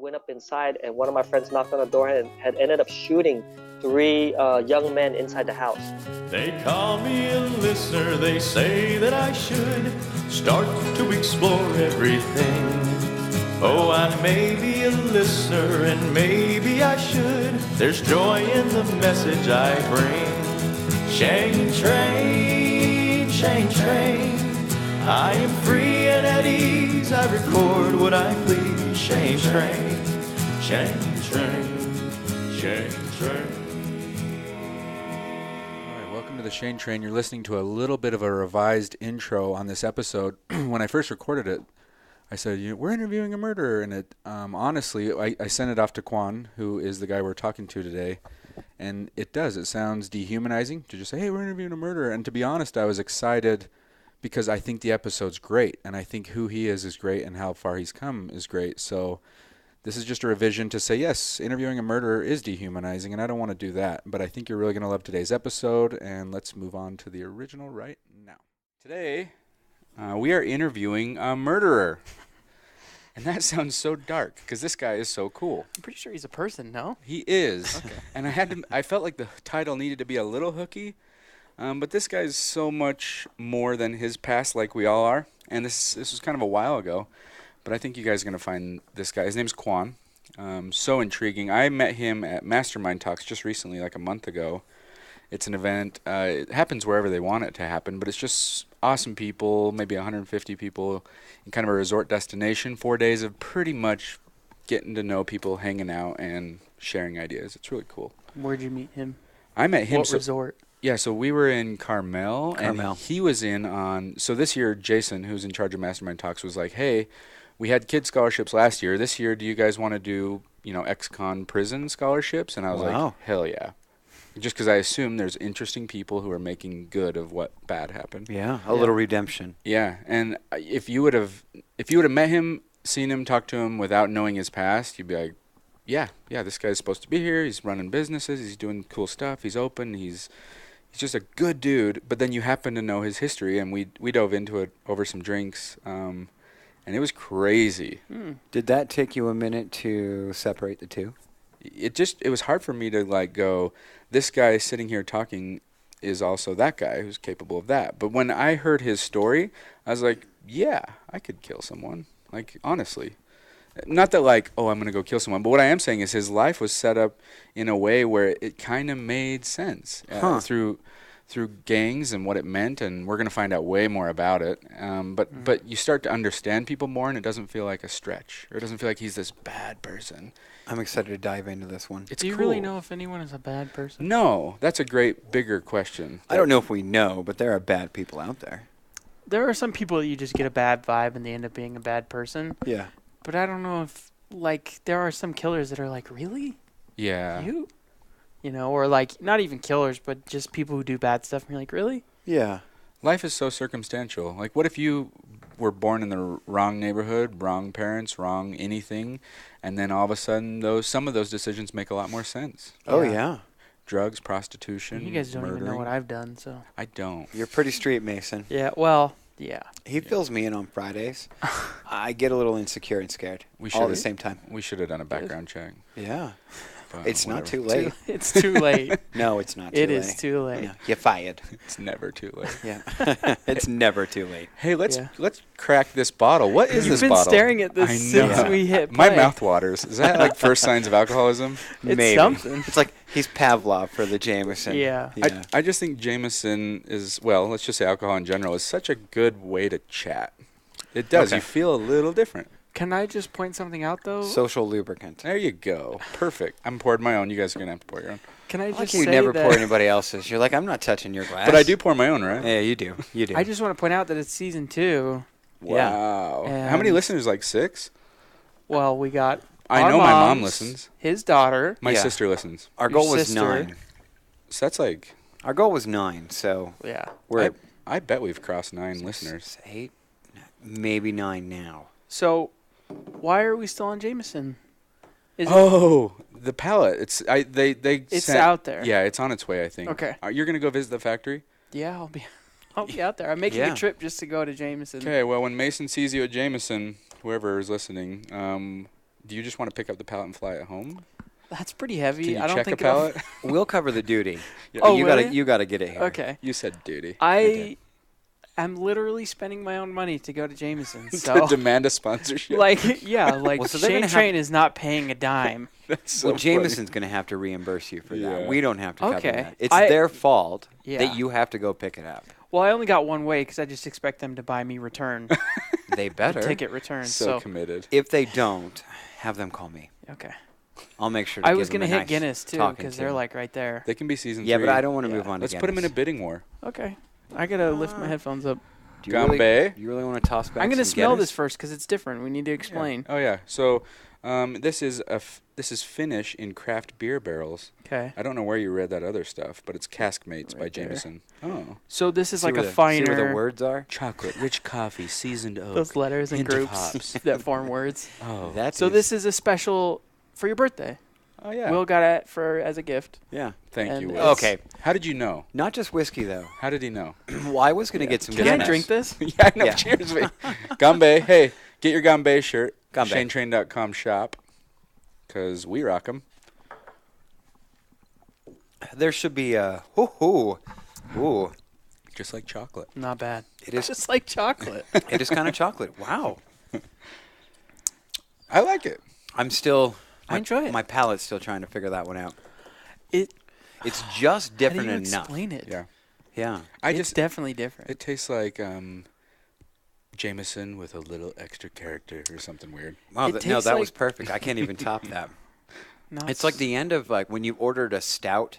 went up inside, and one of my friends knocked on the door and had ended up shooting 3 young men inside the house. They call me a listener, they say that I should start to explore everything. Oh, I may be a listener and maybe I should. There's joy in the message I bring. ShaneTrain, ShaneTrain. I am free and at ease, I record what I please. ShaneTrain, ShaneTrain, ShaneTrain. Welcome to the ShaneTrain. You're listening to a little bit of a revised intro on this episode. When I first recorded it, I said, we're interviewing a murderer. And it, honestly, I sent it off to Quan, who is the guy we're talking to today. And it does. It sounds dehumanizing to just say, hey, we're interviewing a murderer. And to be honest, I was excited because I think the episode's great. And I think who he is great and how far he's come is great. So this is just a revision to say, yes, interviewing a murderer is dehumanizing, and I don't want to do that. But I think you're really going to love today's episode, and let's move on to the original right now. Today, we are interviewing a murderer. And that sounds so dark, because this guy is so cool. I'm pretty sure he's a person, no? He is. Okay. And I felt like the title needed to be a little hooky, but this guy's so much more than his past, like we all are. And this was kind of a while ago. But I think you guys are going to find this guy. His name's Quan. So intriguing. I met him at Mastermind Talks just recently, like a month ago. It's an event. It happens wherever they want it to happen, but it's just awesome people, maybe 150 people in kind of a resort destination. 4 days of pretty much getting to know people, hanging out, and sharing ideas. It's really cool. Where'd you meet him? I met him. What resort? Yeah, so we were in Carmel. And he was in on... So this year, Jason, who's in charge of Mastermind Talks, was like, hey... We had kid scholarships last year. This year, do you guys want to do, ex-con prison scholarships? And I was like, hell yeah. Just because I assume there's interesting people who are making good of what bad happened. Yeah, a little redemption. Yeah, and if you would have met him, seen him, talked to him without knowing his past, you'd be like, yeah, this guy's supposed to be here. He's running businesses. He's doing cool stuff. He's open. He's just a good dude. But then you happen to know his history, and we dove into it over some drinks. And it was crazy. Did that take you a minute to separate the two? It was hard for me to go, this guy sitting here talking is also that guy who's capable of that. But when I heard his story, I was like, yeah, I could kill someone. Like, honestly. Not that I'm going to go kill someone. But what I am saying is his life was set up in a way where it kind of made sense through gangs and what it meant, and we're going to find out way more about it. But you start to understand people more, and it doesn't feel like a stretch, or it doesn't feel like he's this bad person. I'm excited to dive into this one. Do you really know if anyone is a bad person? No, that's a great, bigger question. I don't know if we know, but there are bad people out there. There are some people that you just get a bad vibe, and they end up being a bad person. Yeah. But I don't know if, there are some killers that are like, really? Yeah. You? Or not even killers, but just people who do bad stuff. And you're like, really? Yeah. Life is so circumstantial. Like, what if you were born in the wrong neighborhood, wrong parents, wrong anything, and then all of a sudden some of those decisions make a lot more sense. Oh, yeah. Drugs, prostitution, You guys don't murdering. even know what I've done, so. I don't. You're pretty street, Mason. Yeah, well, yeah. He fills me in on Fridays. I get a little insecure and scared all at the same time. We should have done a background check. Yeah. But it's not whatever. too late. It's too late. No, it's not too late. It is too late. No, you're fired. It's never too late. Yeah. It's never too late. Hey, let's crack this bottle. What is this bottle? You've been staring at this since we hit play. My mouth waters. Is that first signs of alcoholism? It's Maybe. something. It's like he's Pavlov for the Jameson. Yeah. I just think Jameson is, let's just say alcohol in general, is such a good way to chat. It does. Okay. You feel a little different. Can I just point something out, though? Social lubricant. There you go. Perfect. I'm pouring my own. You guys are going to have to pour your own. Can I just Like say you never that pour anybody else's. You're like, I'm not touching your glass. But I do pour my own, right? Yeah, you do. You do. I just want to point out that it's season 2. Wow. Yeah. How many listeners? 6? Well, we got I our know my mom moms, listens. His daughter. My Yeah. sister listens. Our Your goal was sister. 9. So that's Our goal was 9, so Yeah. we're I bet we've crossed 9 listeners. 8, maybe 9 now. So, why are we still on Jameson? Is The pallet. It's out there. Yeah, it's on its way, I think. Okay. You're going to go visit the factory? Yeah, I'll be out there. I'm making Yeah. a trip just to go to Jameson. Okay, well, when Mason sees you at Jameson, whoever is listening, Do you just want to pick up the pallet and fly it home? That's pretty heavy. Can you I don't check think a pallet? We'll cover the duty. Oh, you really? gotta get it here. Okay. You said duty. I am literally spending my own money to go to Jameson's. To So, demand a sponsorship. like, Well, so they're gonna ShaneTrain is not paying a dime. That's so Well, Jameson's going to have to reimburse you for Yeah. that. We don't have to cover Okay. that. It's I- their fault Yeah. that you have to go pick it up. Well, I only got one way because I just expect them to buy me return. They better. Ticket return. so So, committed. If they don't, have them call me. okay. I'll make sure to I give was them going a to hit nice Guinness, too, talking because to. they're, like, right there. They can be season 3. Yeah, but I don't want to Yeah. move on to Let's put them in a Guinness. bidding war. Okay. I got to lift my headphones up. Do you really, Gambé. you really want to toss back I'm going to some smell Guinness? this first because it's different. We need to explain. Oh yeah. So this is Finnish in craft beer barrels. Okay. I don't know where you read that other stuff, but it's Cask Mates by Right there. Jameson. Oh. So this is See like where a the- finer. See where the words are? Chocolate, rich coffee, seasoned oak. Those letters and hint of groups hops. that form words. Oh. That This is a special for your birthday. Oh yeah. Will got it as a gift. Yeah. Thank you, and Will. Okay. How did you know? Not just whiskey, though. How did he know? Well, I was going to get some Can Guinness. I drink this? Yeah, no, Yeah. cheers, mate. Gambé. Hey, get your Gambé shirt. Gambé. ShaneTrain.com shop. Because we rock them. There should be a... Ooh. Just like chocolate. Not bad. It is, Just like chocolate. it is kind of chocolate. Wow. I like it. I'm still... I enjoy it. My palate's still trying to figure that one out. It. It's just different How do you enough. explain it? Yeah. Yeah. It's definitely different. It tastes like Jameson with a little extra character or something weird. Wow, It no, tastes that was like- perfect. I can't even top that. Not It's like the end of like when you ordered a stout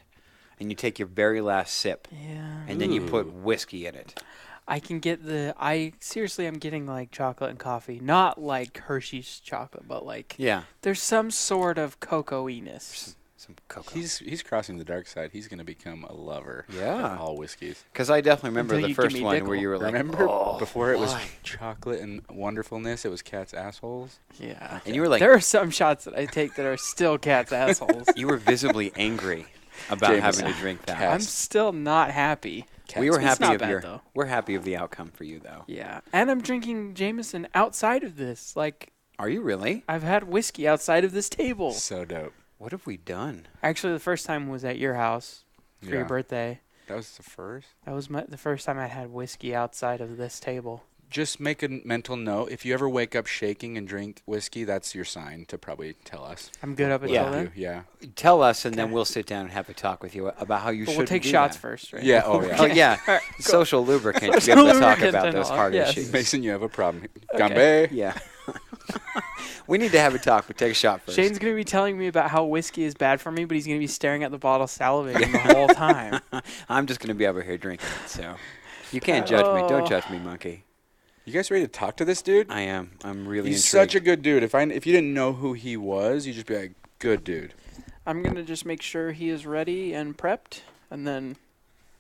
and you take your very last sip Yeah. and then you put Ooh. whiskey in it. I can get I'm getting like chocolate and coffee. Not like Hershey's chocolate, but like Yeah. there's some sort of cocoa-iness. Some cocoa. He's crossing the dark side. He's going to become a lover Yeah. of all whiskeys. Because I definitely remember Until the you give first me one Dickel. where you were like, Remember oh, before it was why? chocolate and wonderfulness, it was cat's assholes? Yeah. And you were like, There are some shots that I take that are still cat's assholes. you were visibly angry about Jameson. having to drink that. Cat. I'm still not happy. We were It's happy not of bad, though. We're happy of the outcome for you though. Yeah. And I'm drinking Jameson outside of this. Like, Are you really? I've had whiskey outside of this table. So dope. What have we done? Actually, the first time was at your house for your Yeah. birthday. That was the first. That was the first time I had whiskey outside of this table. Just make a mental note. If you ever wake up shaking and drink whiskey, that's your sign to probably tell us. I'm good up until Yeah. then. Yeah. Tell us, and then Okay. we'll sit down and have a talk with you about how you But should. we'll take do shots that. first, right? Yeah. Oh, yeah. Oh yeah, All right, cool. social lubricant to be Social able to talk lubricant about and those all, hard yes. issues. Mason, you have a problem. Okay. Gambé. Yeah. We need to have a talk, but take a shot first. Shane's going to be telling me about how whiskey is bad for me, but he's going to be staring at the bottle salivating the whole time. I'm just going to be over here drinking it, so you can't judge me. Don't Oh. judge me, monkey. You guys ready to talk to this dude? I am. I'm really He's intrigued. such a good dude. If you didn't know who he was, you'd just be like, good dude. I'm going to just make sure he is ready and prepped, and then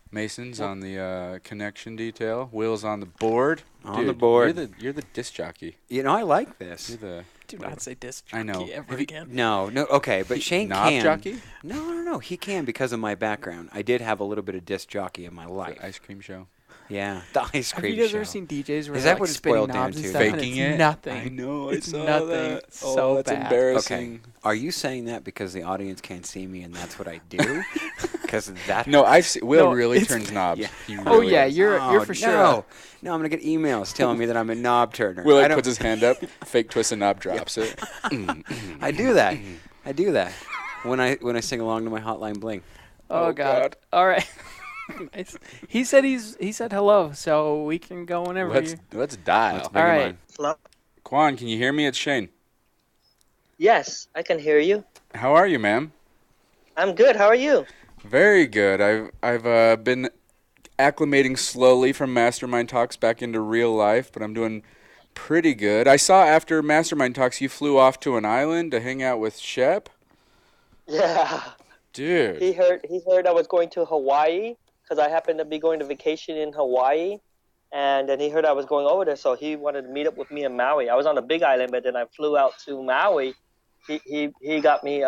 Mason's on the connection detail. Will's on the board. On the Dude, board. You're the disc jockey. You know, I like this. You're the do not say disc I know. jockey ever Have you- again. No, okay, but Shane knob can. jockey. No, he can because of my background. I did have a little bit of disc jockey in my The life. ice cream show. Yeah, the ice Have cream you guys show. ever seen DJs where Is they're that like what it's spinning boiled down knobs and to? stuff, and Faking it's it. nothing. I know. It's I saw nothing. that. It's Oh, so that's bad. embarrassing. Okay, are you saying that because the audience can't see me and that's what I do? Because that. No, Will No, really it's- turns knobs. Yeah. He Oh really yeah, does. you're for sure. No, I'm gonna get emails telling me that I'm a knob turner. Will I like, don't- puts his hand up, fake twists a knob, drops it. I do that. I do that when I sing along to my Hotline Bling. Oh, Oh, God. God. All right. Nice. He said hello, so we can go whenever. Let's dial. Let's bring All him right. on. Hello? Quan, can you hear me? It's Shane. Yes, I can hear you. How are you, ma'am? I'm good. How are you? Very good. I've been acclimating slowly from Mastermind Talks back into real life, but I'm doing pretty good. I saw after Mastermind Talks you flew off to an island to hang out with Shep. Yeah. Dude. He heard I was going to Hawaii because I happened to be going to vacation in Hawaii, and then he heard I was going over there, so he wanted to meet up with me in Maui. I was on the Big Island, but then I flew out to Maui. He got me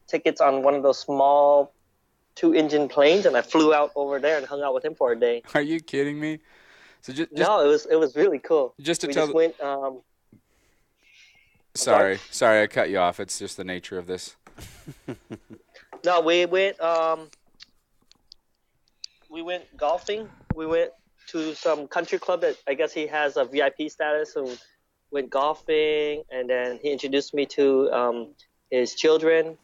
tickets on one of those small 2-engine planes, and I flew out over there and hung out with him for a day. Are you kidding me? So just No, it was really cool. just to We tell just went. Sorry, I cut you off. It's just the nature of this. No, we went golfing. We went to some country club that I guess he has a VIP status, and went golfing. And then he introduced me to his children.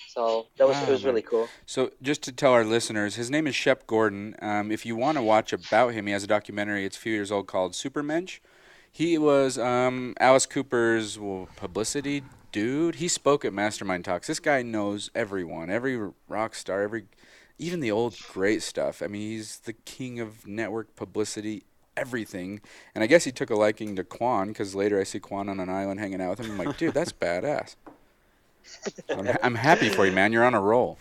So it was really cool. So just to tell our listeners, his name is Shep Gordon. If you want to watch about him, he has a documentary. It's a few years old called Supermensch. He was Alice Cooper's publicity dude. He spoke at Mastermind Talks. This guy knows everyone, every rock star, even the old great stuff. I mean, he's the king of network publicity, everything. And I guess he took a liking to Quan, because later I see Quan on an island hanging out with him. I'm like, dude, that's badass. I'm happy for you, man. You're on a roll.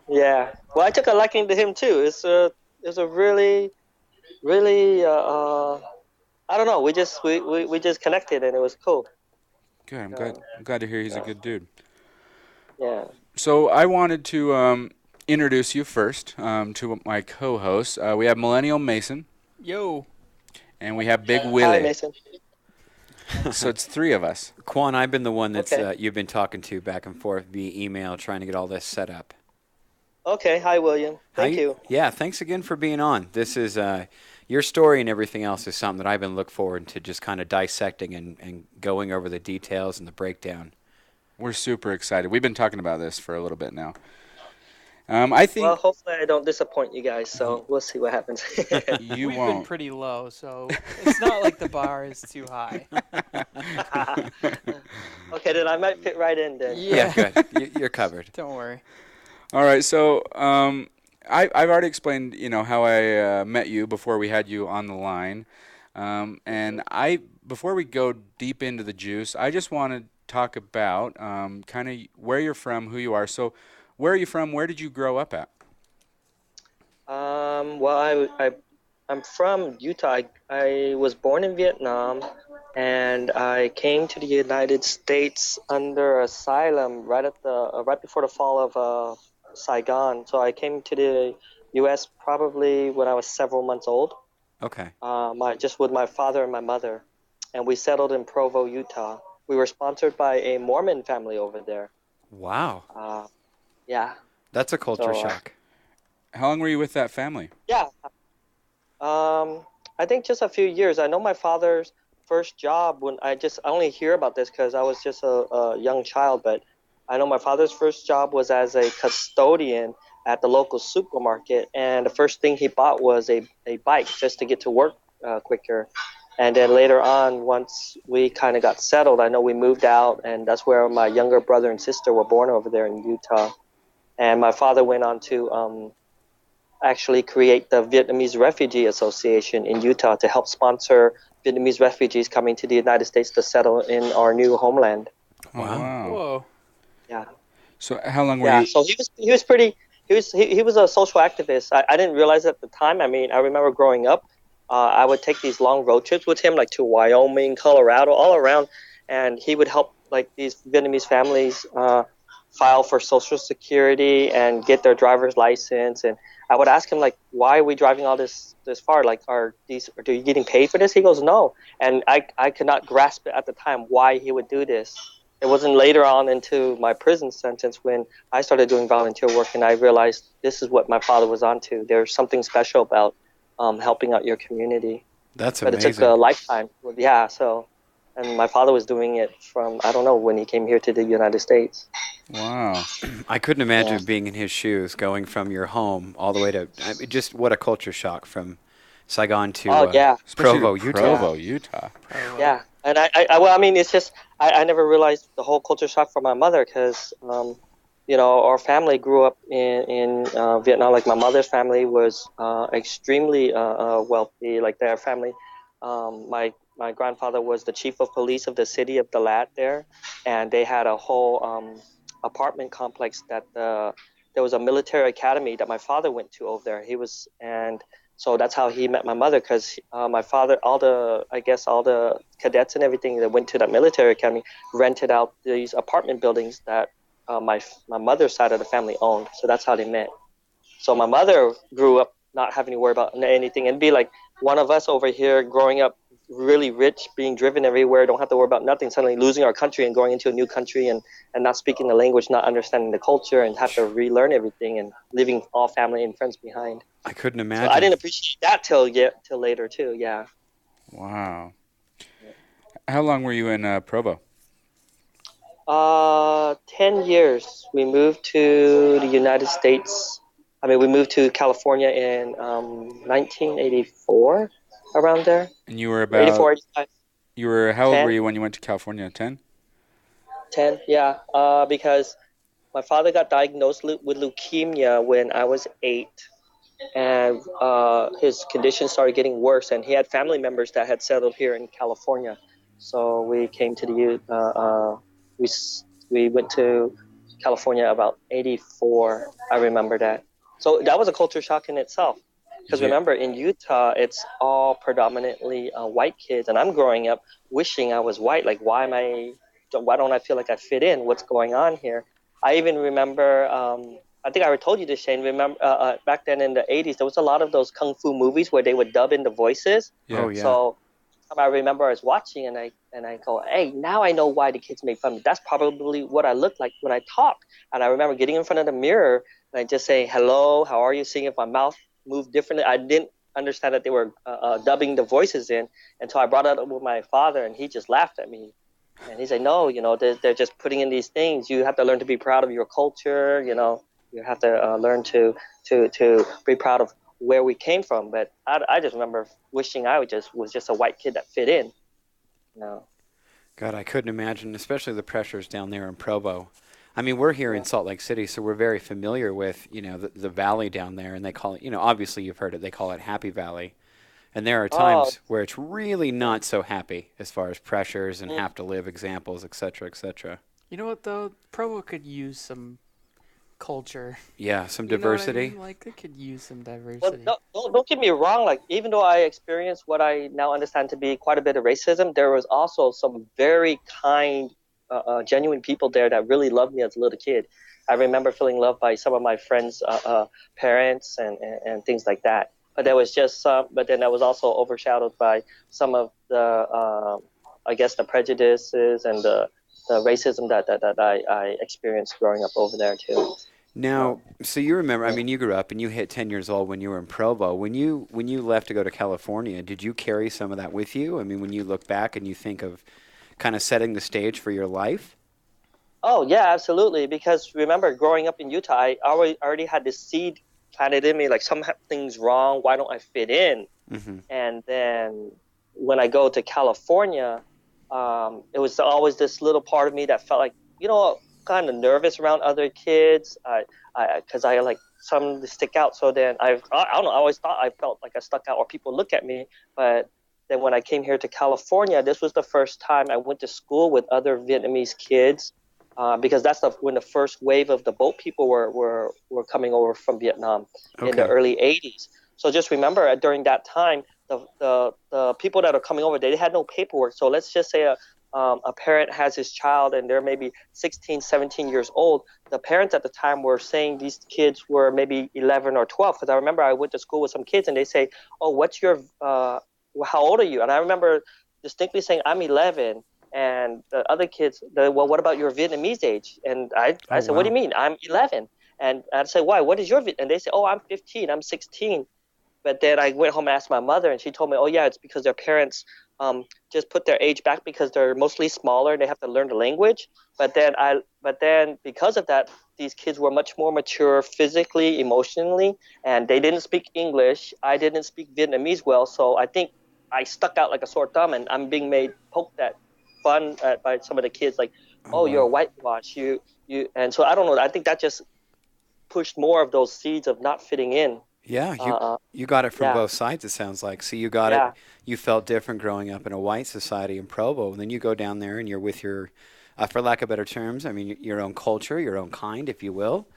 Yeah. Well, I took a liking to him too. It's a really, really. I don't know. We just connected, and it was cool. Good. I'm glad to hear he's a good dude. Yeah. So I wanted to introduce you first to my co-hosts. We have Millennial Mason. Yo. And we have Big Willie. Hi, Mason. So it's three of us. Quan, I've been the one that's you've been talking to back and forth via email, trying to get all this set up. Okay. Hi, William. Thank you. Yeah, thanks again for being on. This is your story and everything else is something that I've been looking forward to just kind of dissecting and going over the details and the breakdown. We're super excited. We've been talking about this for a little bit now. I think. Well, hopefully I don't disappoint you guys, so we'll see what happens. You We've won't. been pretty low, so it's not like the bar is too high. Okay, then I might fit right in then. Yeah, good. You're covered. Don't worry. All right, so I've already explained, how I met you before we had you on the line, and before we go deep into the juice, I just want to talk about kind of where you're from, who you are. So, where are you from? Where did you grow up at? Well, I'm from Utah. I was born in Vietnam, and I came to the United States under asylum right before the fall of Saigon. So I came to the U.S. probably when I was several months old. Okay. Just with my father and my mother, and we settled in Provo, Utah. We were sponsored by a Mormon family over there. Wow. Yeah. That's a culture shock. How long were you with that family? Yeah. I think just a few years. I know my father's first job I only hear about this because I was just a young child, but I know my father's first job was as a custodian at the local supermarket, and the first thing he bought was a bike just to get to work quicker. And then later on, once we kind of got settled, I know we moved out, and that's where my younger brother and sister were born over there in Utah. And my father went on to actually create the Vietnamese Refugee Association in Utah to help sponsor Vietnamese refugees coming to the United States to settle in our new homeland. Wow. Whoa. Yeah. So how long were you? Yeah. So he was a social activist. I didn't realize at the time. I mean, I remember growing up, I would take these long road trips with him, like to Wyoming, Colorado, all around, and he would help like these Vietnamese families file for Social Security and get their driver's license. And I would ask him, like, why are we driving all this far? Like, are you getting paid for this? He goes, no. And I could not grasp it at the time why he would do this. It wasn't later on into my prison sentence when I started doing volunteer work and I realized this is what my father was onto. There's something special about helping out your community. That's amazing. But it took a lifetime. Yeah, so, and my father was doing it from, I don't know, when he came here to the United States. Wow. I couldn't imagine being in his shoes, going from your home all the way to, just what a culture shock from Saigon to Provo, Utah. Provo, Utah. Yeah, and it's just, I never realized the whole culture shock for my mother because, our family grew up in Vietnam. Like my mother's family was extremely wealthy. Like their family, my grandfather was the chief of police of the city of Dalat there, and they had a whole apartment complex that there was a military academy that my father went to over there. And so that's how he met my mother because my father, all the cadets and everything that went to that military academy rented out these apartment buildings that my mother's side of the family owned. So that's how they met. So my mother grew up not having to worry about anything and be like one of us over here growing up really rich, being driven everywhere, don't have to worry about nothing, suddenly losing our country and going into a new country and not speaking the language, not understanding the culture, and have to relearn everything and leaving all family and friends behind. I couldn't So imagine. I didn't appreciate that till later too. Yeah. Wow. How long were you in Provo? 10 years. We moved to the United States. I mean, we moved to California in 1984, around there. And you were 84, 85. You were, how old 10. were you when you went to California? 10? 10, yeah. Because my father got diagnosed with leukemia when I was 8. And his condition started getting worse, and he had family members that had settled here in California. So we came to we went to California about 84. I remember that. So that was a culture shock in itself. Because remember, in Utah, it's all predominantly white kids, and I'm growing up wishing I was white. Like, why don't I feel like I fit in? What's going on here? I even remember, I think I already told you this, Shane. Remember, back then in the 80s, there was a lot of those kung fu movies where they would dub in the voices. Yeah. Oh, yeah. So I remember I was watching, and I go, hey, now I know why the kids make fun of me. That's probably what I look like when I talk. And I remember getting in front of the mirror and I just say, hello, how are you? Seeing if my mouth moved differently. I didn't understand that they were dubbing the voices in until I brought it up with my father, and he just laughed at me. And he said, no, they're just putting in these things. You have to learn to be proud of your culture. You have to learn to be proud of where we came from. But I just remember wishing I was just a white kid that fit in. God, I couldn't imagine, especially the pressures down there in Provo. I mean, we're here in Salt Lake City, so we're very familiar with, the valley down there, and they call it, obviously you've heard it, they call it Happy Valley. And there are times where it's really not so happy as far as pressures and have to live examples, et cetera, et cetera. You know what, though? Provo could use some culture. Yeah, some You know what I diversity. mean? Like, they could use some diversity. Well, don't get me wrong. Like, even though I experienced what I now understand to be quite a bit of racism, there was also some very kind, genuine people there that really loved me as a little kid. I remember feeling loved by some of my friends' parents and things like that. But there was just some. But then that was also overshadowed by some of the, I guess, the prejudices and the racism that I experienced growing up over there too. Now, so you remember, I mean, you grew up and you hit 10 years old when you were in Provo. When you left to go to California, did you carry some of that with you? I mean, when you look back and you think of kind of setting the stage for your life? Oh, yeah, absolutely. Because remember, growing up in Utah, I already had this seed planted in me, like something's wrong, why don't I fit in? Mm-hmm. And then when I go to California, it was always this little part of me that felt like, kind of nervous around other kids, because I like some to stick out. So then I don't know, I always thought I felt like I stuck out or people look at me. But then when I came here to California, this was the first time I went to school with other Vietnamese kids, because that's when the first wave of the boat people were coming over from Vietnam in the early 80s. So just remember, during that time, the people that are coming over, they had no paperwork. So let's just say a parent has his child and they're maybe 16, 17 years old. The parents at the time were saying these kids were maybe 11 or 12. Because I remember I went to school with some kids and they say, oh, what's your, how old are you? And I remember distinctly saying, I'm 11. And the other kids, well, what about your Vietnamese age? And I said, what do you mean? I'm 11. And I said, why? What is your Viet? And they said, oh, I'm 15. I'm 16. But then I went home and asked my mother, and she told me, oh, yeah, it's because their parents just put their age back because they're mostly smaller and they have to learn the language. But then because of that, these kids were much more mature physically, emotionally, and they didn't speak English. I didn't speak Vietnamese well, so I think I stuck out like a sore thumb, and I'm being made poked at fun by some of the kids, like, oh, you're a whitewash, you, and so I don't know. I think that just pushed more of those seeds of not fitting in. Yeah, you got it from both sides, it sounds like. So you got it, you felt different growing up in a white society in Provo, and then you go down there and you're with your, for lack of better terms, I mean, your own culture, your own kind, if you will,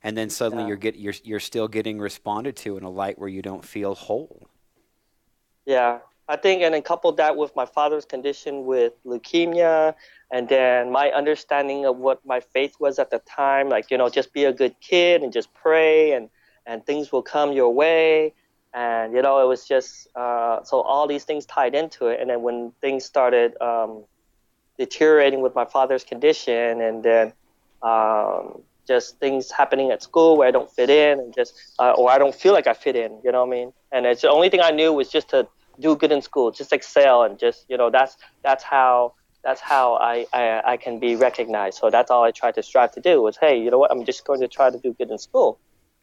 and then suddenly you're still getting responded to in a light where you don't feel whole. Yeah, I think, and then coupled that with my father's condition with leukemia, and then my understanding of what my faith was at the time, like, just be a good kid and just pray and things will come your way. And it was just so all these things tied into it. And then when things started deteriorating with my father's condition, and then just things happening at school where I don't fit in, and just or I don't feel like I fit in, you know what I mean? And it's the only thing I knew was just to do good in school, just excel, and just that's how I can be recognized. So that's all I tried to strive to do was, hey, you know what? I'm just going to try to do good in school.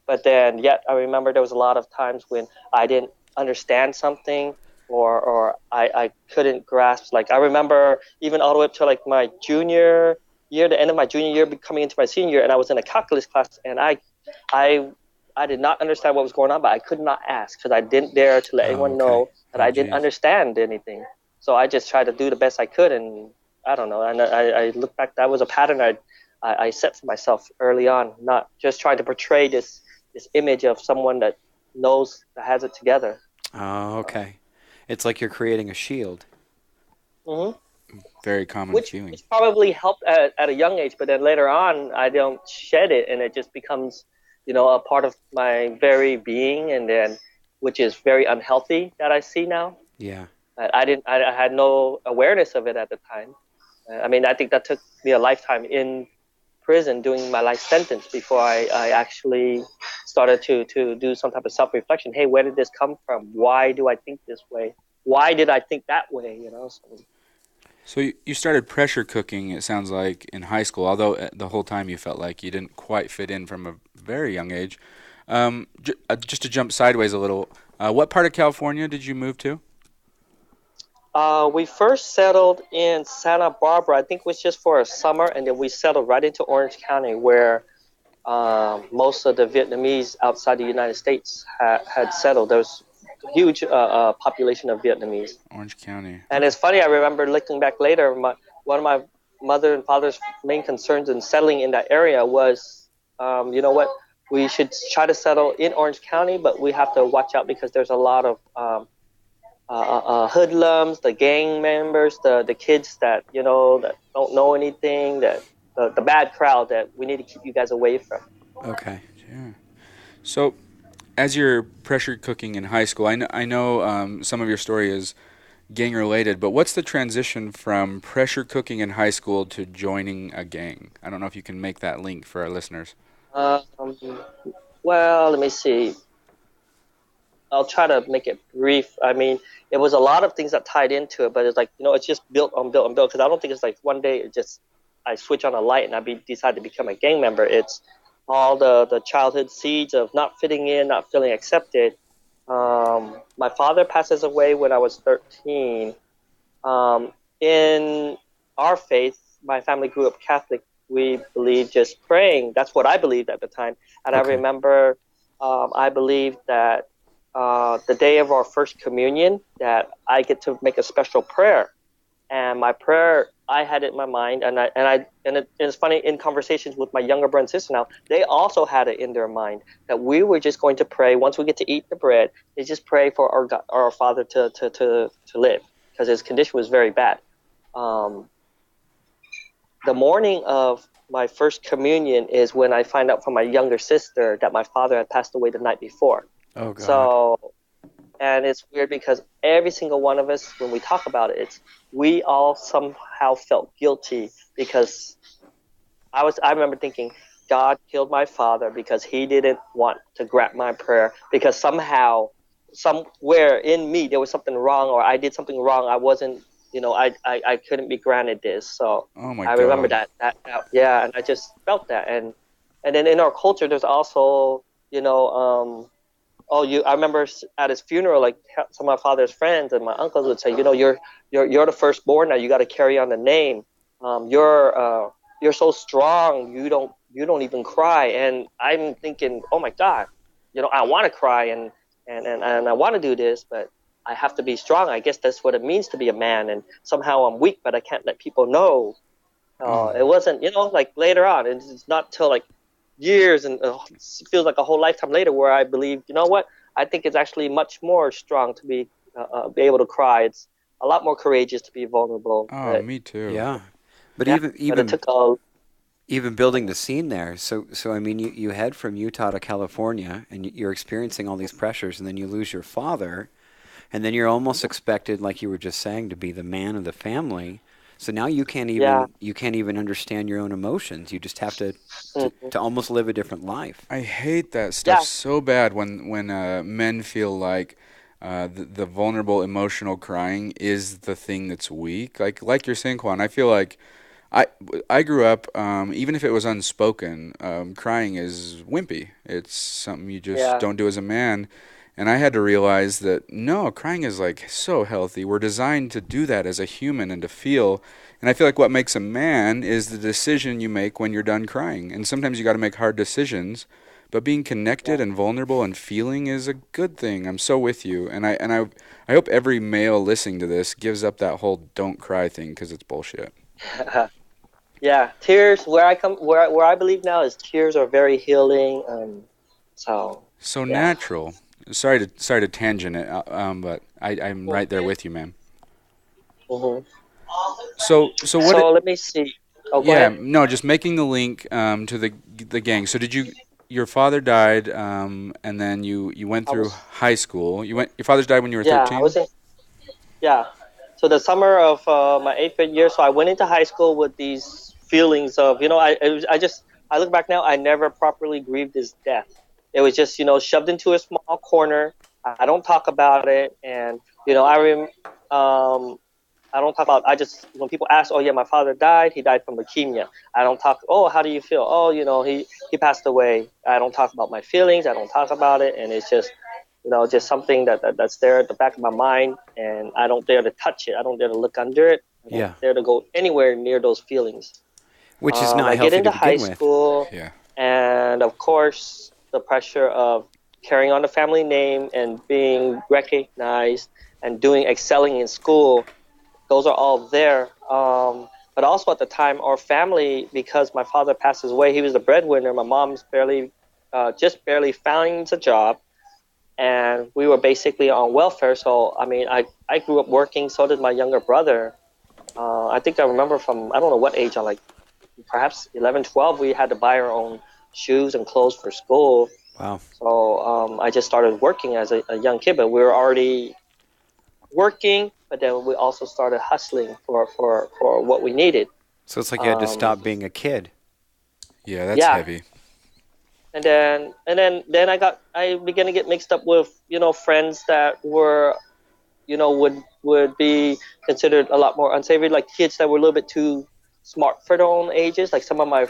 But then, yet I remember there was a lot of times when I didn't understand something, or I couldn't grasp. Like I remember even all the way up to like my junior year, the end of my junior year, coming into my senior year, and I was in a calculus class, and I did not understand what was going on, but I could not ask because I didn't dare to let anyone know that I didn't understand anything. So I just tried to do the best I could, and I don't know. And I look back, that was a pattern I set for myself early on, not just trying to portray this image of someone that knows, that has it together. Oh, okay. It's like you're creating a shield. Mm-hmm. Very common feeling. Which probably helped at a young age, but then later on, I don't shed it, and it just becomes, a part of my very being, and then, which is very unhealthy that I see now. Yeah. I had no awareness of it at the time. I mean, I think that took me a lifetime in prison doing my life sentence before I actually started to do some type of self-reflection. Hey, where did this come from? Why do I think this way? Why did I think that way? So you started pressure cooking, it sounds like, in high school, although the whole time you felt like you didn't quite fit in from a very young age. Just to jump sideways a little, what part of California did you move to? We first settled in Santa Barbara. I think it was just for a summer, and then we settled right into Orange County, where most of the Vietnamese outside the United States had settled. There was a huge population of Vietnamese. Orange County. And it's funny, I remember looking back later, one of my mother and father's main concerns in settling in that area was, you know what, we should try to settle in Orange County, but we have to watch out because there's a lot of hoodlums, the gang members, the kids that that don't know anything, that the bad crowd that we need to keep you guys away from. Okay. Yeah. So, as you're pressure cooking in high school, I know some of your story is gang related, but what's the transition from pressure cooking in high school to joining a gang? I don't know if you can make that link for our listeners. Well, let me see. I'll try to make it brief. I mean, it was a lot of things that tied into it, but it's like, it's just built on built on built, because I don't think it's like one day I switch on a light and I decide to become a gang member. It's all the childhood seeds of not fitting in, not feeling accepted. My father passes away when I was 13. In our faith, my family grew up Catholic. We believed just praying. That's what I believed at the time. And okay. I remember I believed that the day of our first communion, that I get to make a special prayer. And my prayer, I had it in my mind, and it's funny, in conversations with my younger brother and sister now, they also had it in their mind that we were just going to pray once we get to eat the bread. They just pray for our God, our father to live, because his condition was very bad. The morning of my first communion is when I find out from my younger sister that my father had passed away the night before. Oh, God. So, and it's weird because every single one of us, when we talk about it, we all somehow felt guilty, because I remember thinking, God killed my father because he didn't want to grant my prayer, because somehow, somewhere in me, there was something wrong, or I did something wrong. I wasn't, I couldn't be granted this. So oh my I God. remember that, yeah, and I just felt that. And then in our culture, there's also, I remember at his funeral, like some of my father's friends and my uncles would say, you're the firstborn now. You got to carry on the name. You're so strong. You don't even cry. And I'm thinking, oh my God, I want to cry and I want to do this, but I have to be strong. I guess that's what it means to be a man. And somehow I'm weak, but I can't let people know. It wasn't, like later on. It's not till like years, and it feels like a whole lifetime later, where I believe, what? I think it's actually much more strong to be able to cry. It's a lot more courageous to be vulnerable. Oh, me too. Yeah, but yeah, even but it took Even building the scene there. So I mean, you head from Utah to California, and you're experiencing all these pressures, and then you lose your father, and then you're almost expected, like you were just saying, to be the man of the family. So now you can't even understand your own emotions. You just have to almost live a different life. I hate that stuff so bad when men feel like the vulnerable emotional crying is the thing that's weak. Like you're saying, Quan, I feel like I grew up, even if it was unspoken, crying is wimpy. It's something you just don't do as a man. And I had to realize that, no, crying is like so healthy. We're designed to do that as a human and to feel. And I feel like what makes a man is the decision you make when you're done crying. And sometimes you got to make hard decisions. But being connected and vulnerable and feeling is a good thing. I'm so with you. And I hope every male listening to this gives up that whole don't cry thing, because it's bullshit. Yeah, tears. Where I believe now is tears are very healing. So natural. Sorry to tangent it, but I'm right there with you, man. Mm-hmm. So what? So let me see. Oh, go ahead. No, just making the link to the gang. So your father died, and then you went through high school. Your father died when you were 13? Yeah. So the summer of my 8th grade year, so I went into high school with these feelings of, I look back now, I never properly grieved his death. It was just, shoved into a small corner. I don't talk about it. And, when people ask, oh yeah, my father died, he died from leukemia. I don't talk, oh, how do you feel? Oh, he passed away. I don't talk about my feelings. I don't talk about it. And it's just, just something that's there at the back of my mind. And I don't dare to touch it. I don't dare to look under it. I don't dare to go anywhere near those feelings. Which is not healthy to begin with. I get into high school. Yeah. And of course, the pressure of carrying on the family name and being recognized and excelling in school, those are all there. But also at the time, our family, because my father passed away, he was the breadwinner. My mom's just barely finds a job, and we were basically on welfare. So, I mean, I grew up working, so did my younger brother. I think I remember from, I don't know what age, on perhaps 11, 12, we had to buy our own shoes and clothes for school. Wow. So I just started working as a young kid, but we were already working, but then we also started hustling for what we needed. So it's like you had to stop being a kid. Yeah, that's heavy. And then I began to get mixed up with, friends that were, would be considered a lot more unsavory, like kids that were a little bit too smart for their own ages. Like some of my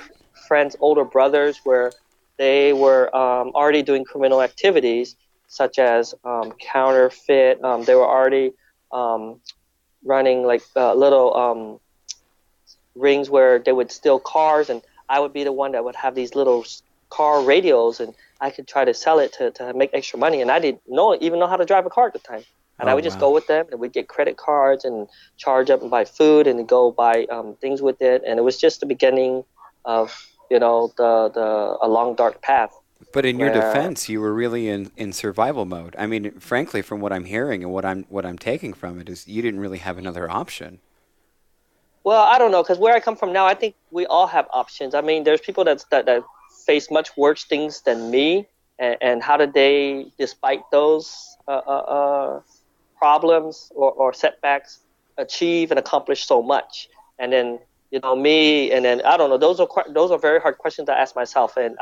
friends' older brothers, where they were already doing criminal activities, such as counterfeit. They were already running like little rings where they would steal cars, and I would be the one that would have these little car radios, and I could try to sell it to make extra money. And I didn't even know how to drive a car at the time. And I would just go with them, and we'd get credit cards and charge up and buy food and go buy things with it. And it was just the beginning of, a long, dark path. But in your defense, you were really in survival mode. I mean, frankly, from what I'm hearing and what I'm taking from it is you didn't really have another option. Well, I don't know, because where I come from now, I think we all have options. I mean, there's people that face much worse things than me, and how did they, despite those problems or setbacks, achieve and accomplish so much? And then me, and then I don't know. Those are very hard questions to ask myself, and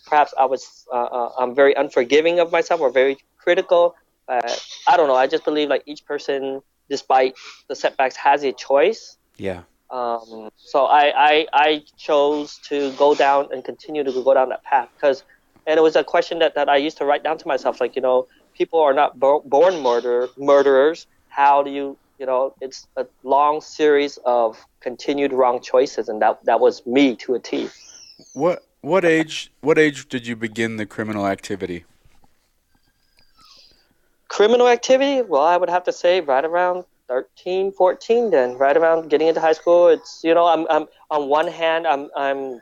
perhaps I'm very unforgiving of myself or very critical. I don't know. I just believe like each person, despite the setbacks, has a choice. Yeah. So I chose to go down and continue to go down that path, and it was a question that I used to write down to myself, like, people are not born murderers. How do you, it's a long series of continued wrong choices, and that was me to a T. What age did you begin the criminal activity? Criminal activity? Well, I would have to say right around 13, 14, then right around getting into high school. It's, I'm on one hand, I'm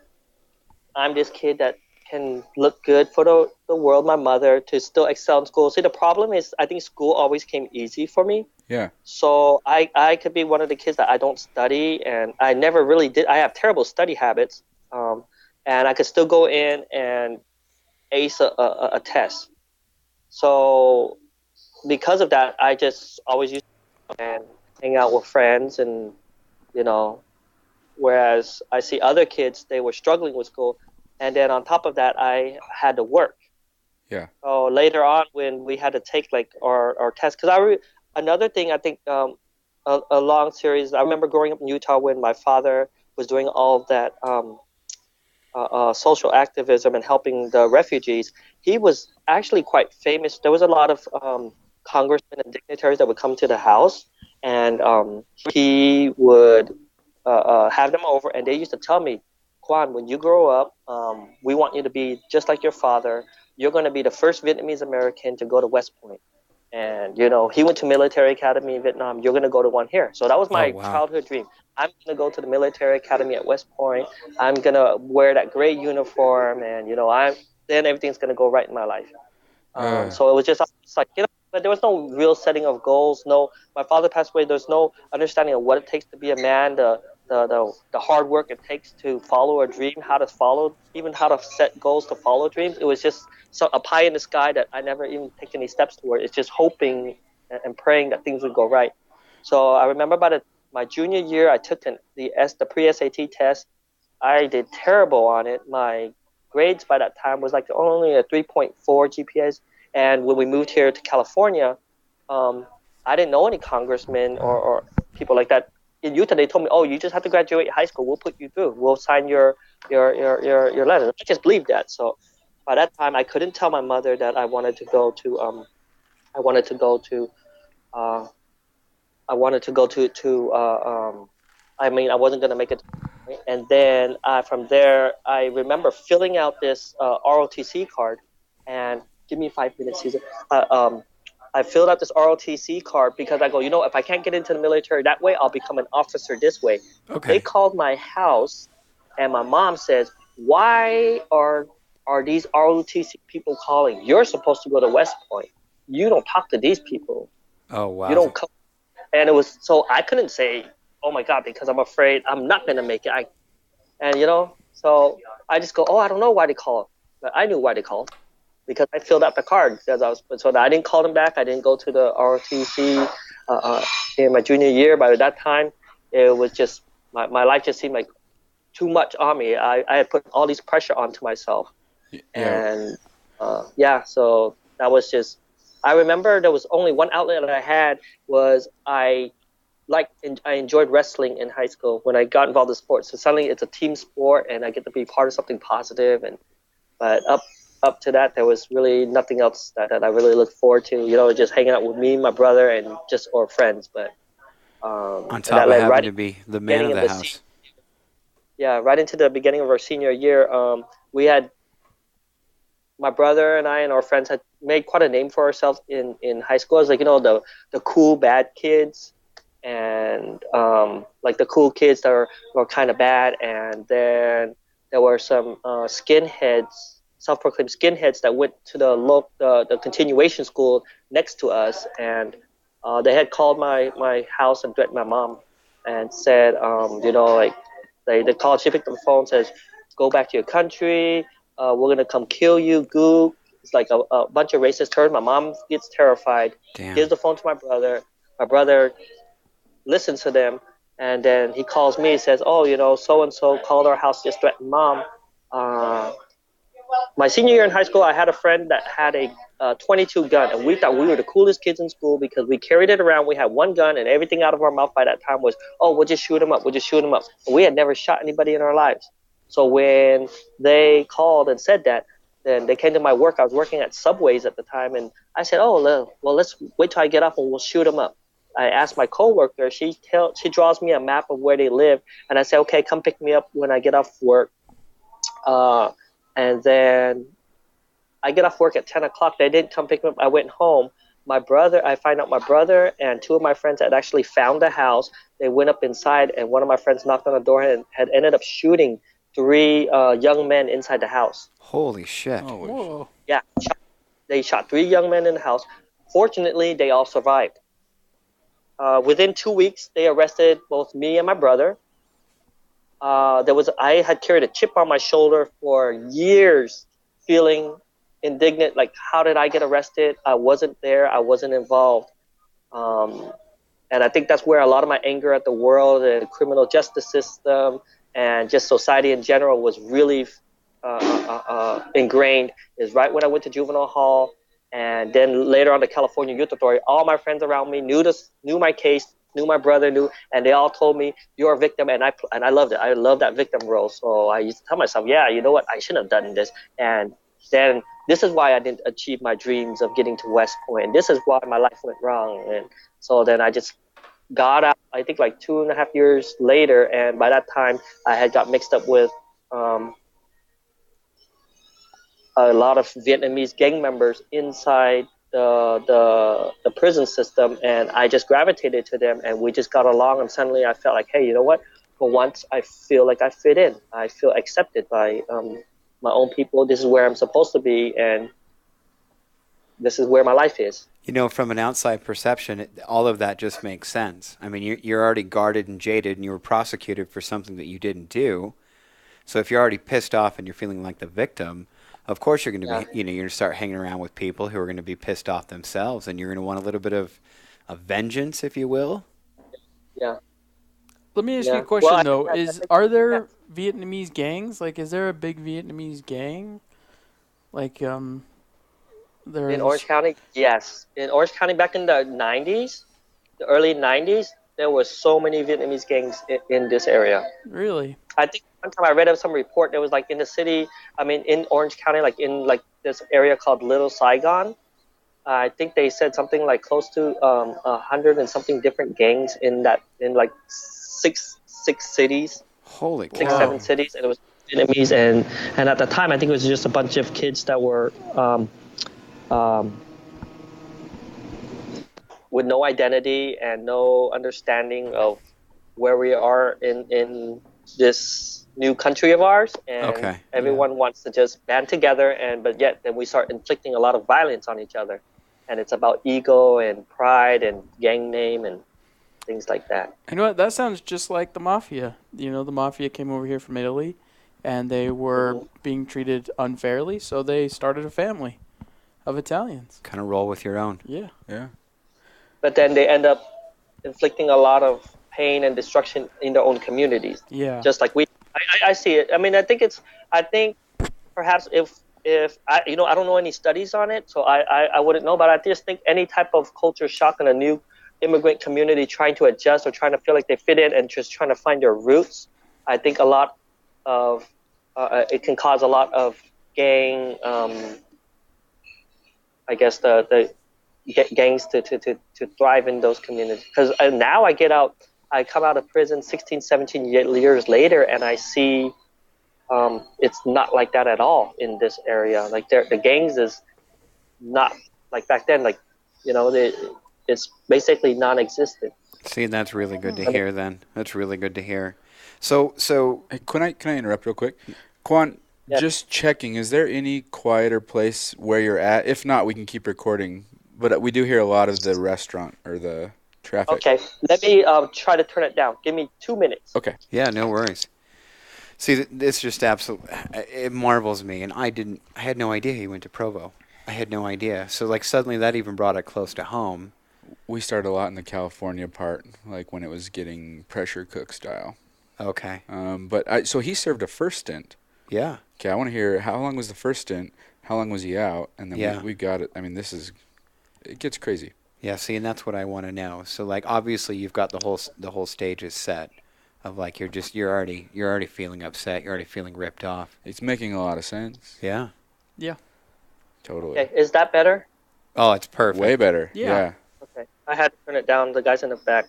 this kid that can look good for the world, my mother, to still excel in school. See, the problem is I think school always came easy for me. Yeah. So I could be one of the kids that I don't study, and I never really did. I have terrible study habits. and I could still go in and ace a test. So because of that, I just always used to and hang out with friends, and you know, whereas I see other kids, they were struggling with school, and then on top of that, I had to work. Yeah. So later on, when we had to take like our test, because another thing I think a long series. I remember growing up in Utah when my father was doing all of that social activism and helping the refugees. He was actually quite famous. There was a lot of congressmen and dignitaries that would come to the house, and he would have them over, and they used to tell me, Quan, when you grow up, we want you to be just like your father. You're going to be the first Vietnamese American to go to West Point. And, you know, he went to military academy in Vietnam. You're going to go to one here. So that was my childhood dream. I'm going to go to the military academy at West Point. I'm going to wear that gray uniform, and, you know, then everything's going to go right in my life. So it was just like, you know, but there was no real setting of goals. No, my father passed away. There's no understanding of what it takes to be a man, the hard work it takes to follow a dream, how to set goals to follow dreams. It was just a pie in the sky that I never even take any steps toward. It's just hoping and praying that things would go right. So I remember my junior year, I took the pre-SAT test. I did terrible on it. My grades by that time was like only a 3.4 GPAs. And when we moved here to California, I didn't know any congressmen or people like that. In Utah, they told me, "Oh, you just have to graduate high school. We'll put you through. We'll sign your letter." I just believed that. So by that time, I couldn't tell my mother that I wanted to go to I mean, I wasn't going to make it. And then from there, I remember filling out this ROTC card. And give me 5 minutes, Caesar. I filled out this ROTC card because I go, you know, if I can't get into the military that way, I'll become an officer this way. Okay. They called my house, and my mom says, why are these ROTC people calling? You're supposed to go to West Point. You don't talk to these people. Oh, wow. You don't come. And it was, so I couldn't say, oh my God, because I'm afraid I'm not going to make it. And, you know, so I just go, oh, I don't know why they called. But I knew why they called because I filled out the card. So I didn't call them back. I didn't go to the ROTC in my junior year. By that time, it was just, my life just seemed like too much on me. I had put all these pressure onto myself. Yeah. And, so that was just, I remember there was only one outlet that I had was I enjoyed wrestling in high school when I got involved in sports. So suddenly it's a team sport and I get to be part of something positive. But up to that, there was really nothing else that I really looked forward to. You know, just hanging out with me, my brother, and or friends. But on top of having to be the man of the house. Right into the beginning of our senior year, we had my brother and I and our friends had made quite a name for ourselves in high school. It was like, you know, the cool bad kids. And like the cool kids that were kind of bad, and then there were some skinheads, self-proclaimed skinheads that went to the continuation school next to us, and they had called my house and threatened my mom, and said, you know, like they called. She picked up the phone, says, "Go back to your country. We're gonna come kill you, gook." It's like a bunch of racist terms. My mom gets terrified. Damn. Gives the phone to my brother. My brother listens to them, and then he calls me, says, oh, you know, so-and-so called our house, just threatened mom. My senior year in high school, I had a friend that had a 22 gun, and we thought we were the coolest kids in school because we carried it around. We had one gun, and everything out of our mouth by that time was, oh, we'll just shoot him up. We'll just shoot him up. And we had never shot anybody in our lives. So when they called and said that, then they came to my work. I was working at Subways at the time, and I said, oh, well, let's wait till I get off and we'll shoot him up. I asked my coworker. She draws me a map of where they live, and I say, okay, come pick me up when I get off work. And then I get off work at 10 o'clock. They didn't come pick me up. I went home. I find out my brother and two of my friends had actually found the house. They went up inside, and one of my friends knocked on the door and had ended up shooting 3 young men inside the house. Holy shit. Whoa. Yeah, they shot 3 young men in the house. Fortunately, they all survived. Within 2 weeks, they arrested both me and my brother. I had carried a chip on my shoulder for years, feeling indignant. Like, how did I get arrested? I wasn't there. I wasn't involved. Um, and I think that's where a lot of my anger at the world and criminal justice system and just society in general was really ingrained. Is right when I went to juvenile hall, and then later on to California Youth Authority. All my friends around me knew my case, knew my brother, and they all told me, "You're a victim," and I loved it. I loved that victim role. So I used to tell myself, "Yeah, you know what? I shouldn't have done this." And then this is why I didn't achieve my dreams of getting to West Point. And this is why my life went wrong. And so then I just got out, I think like 2.5 years later. And by that time, I had got mixed up with a lot of Vietnamese gang members inside the prison system. And I just gravitated to them. And we just got along. And suddenly I felt like, hey, you know what? For once, I feel like I fit in. I feel accepted by my own people. This is where I'm supposed to be, and this is where my life is. You know, from an outside perception, all of that just makes sense. I mean, you're already guarded and jaded, and you were prosecuted for something that you didn't do. So if you're already pissed off and you're feeling like the victim, of course you're going to be, you're going to start hanging around with people who are going to be pissed off themselves, and you're going to want a little bit of vengeance, if you will. Yeah. Let me ask you a question, though. Are there Vietnamese gangs? Like, is there a big Vietnamese gang? Like, there's... In Orange County? Yes. In Orange County back in the 90s, the early 90s, there were so many Vietnamese gangs in this area. Really? I think one time I read of some report, there was like in the city, in Orange County, like in like this area called Little Saigon. I think they said something like close to 100 and something different gangs in like six cities. Holy cow. 7 cities, and it was Vietnamese, and at the time I think it was just a bunch of kids that were with no identity and no understanding of where we are in this new country of ours, and everyone wants to just band together, but yet then we start inflicting a lot of violence on each other, and it's about ego and pride and gang name and things like that. You know what? That sounds just like the mafia. You know, the mafia came over here from Italy, and they were being treated unfairly, so they started a family of Italians. Kind of roll with your own. Yeah. Yeah. But then they end up inflicting a lot of pain and destruction in their own communities. Yeah. Just like I see it. I think perhaps if I don't know any studies on it, so I wouldn't know, but I just think any type of culture shock in a new immigrant community trying to adjust or trying to feel like they fit in and just trying to find their roots, I think a lot of it can cause a lot of gang, I guess the gangs to thrive in those communities. Because now I come out of prison 16, 17 years later, and I see it's not like that at all in this area. Like the gangs is not like back then. Like, it's basically non-existent. See, that's really good to hear. Then that's really good to hear. So hey, can I interrupt real quick, Quan? Yeah. Just checking. Is there any quieter place where you're at? If not, we can keep recording. But we do hear a lot of the restaurant or the traffic. Okay, let me try to turn it down. Give me 2 minutes. Okay. Yeah, no worries. See, this just absolutely, it marvels me, and I had no idea he went to Provo. I had no idea. So, like, suddenly that even brought it close to home. We started a lot in the California part, like when it was getting pressure cook style. Okay. So he served a first stint. Yeah. Okay, I want to hear, how long was the first stint? How long was he out? And then we got it. I mean, it gets crazy. Yeah, see, and that's what I want to know. So, like, obviously you've got the whole stage is set. Of like you're already feeling upset, you're already feeling ripped off. It's making a lot of sense. Yeah. Yeah. Totally. Okay, is that better? Oh, it's perfect. Way better. Yeah. Okay. I had to turn it down. The guys in the back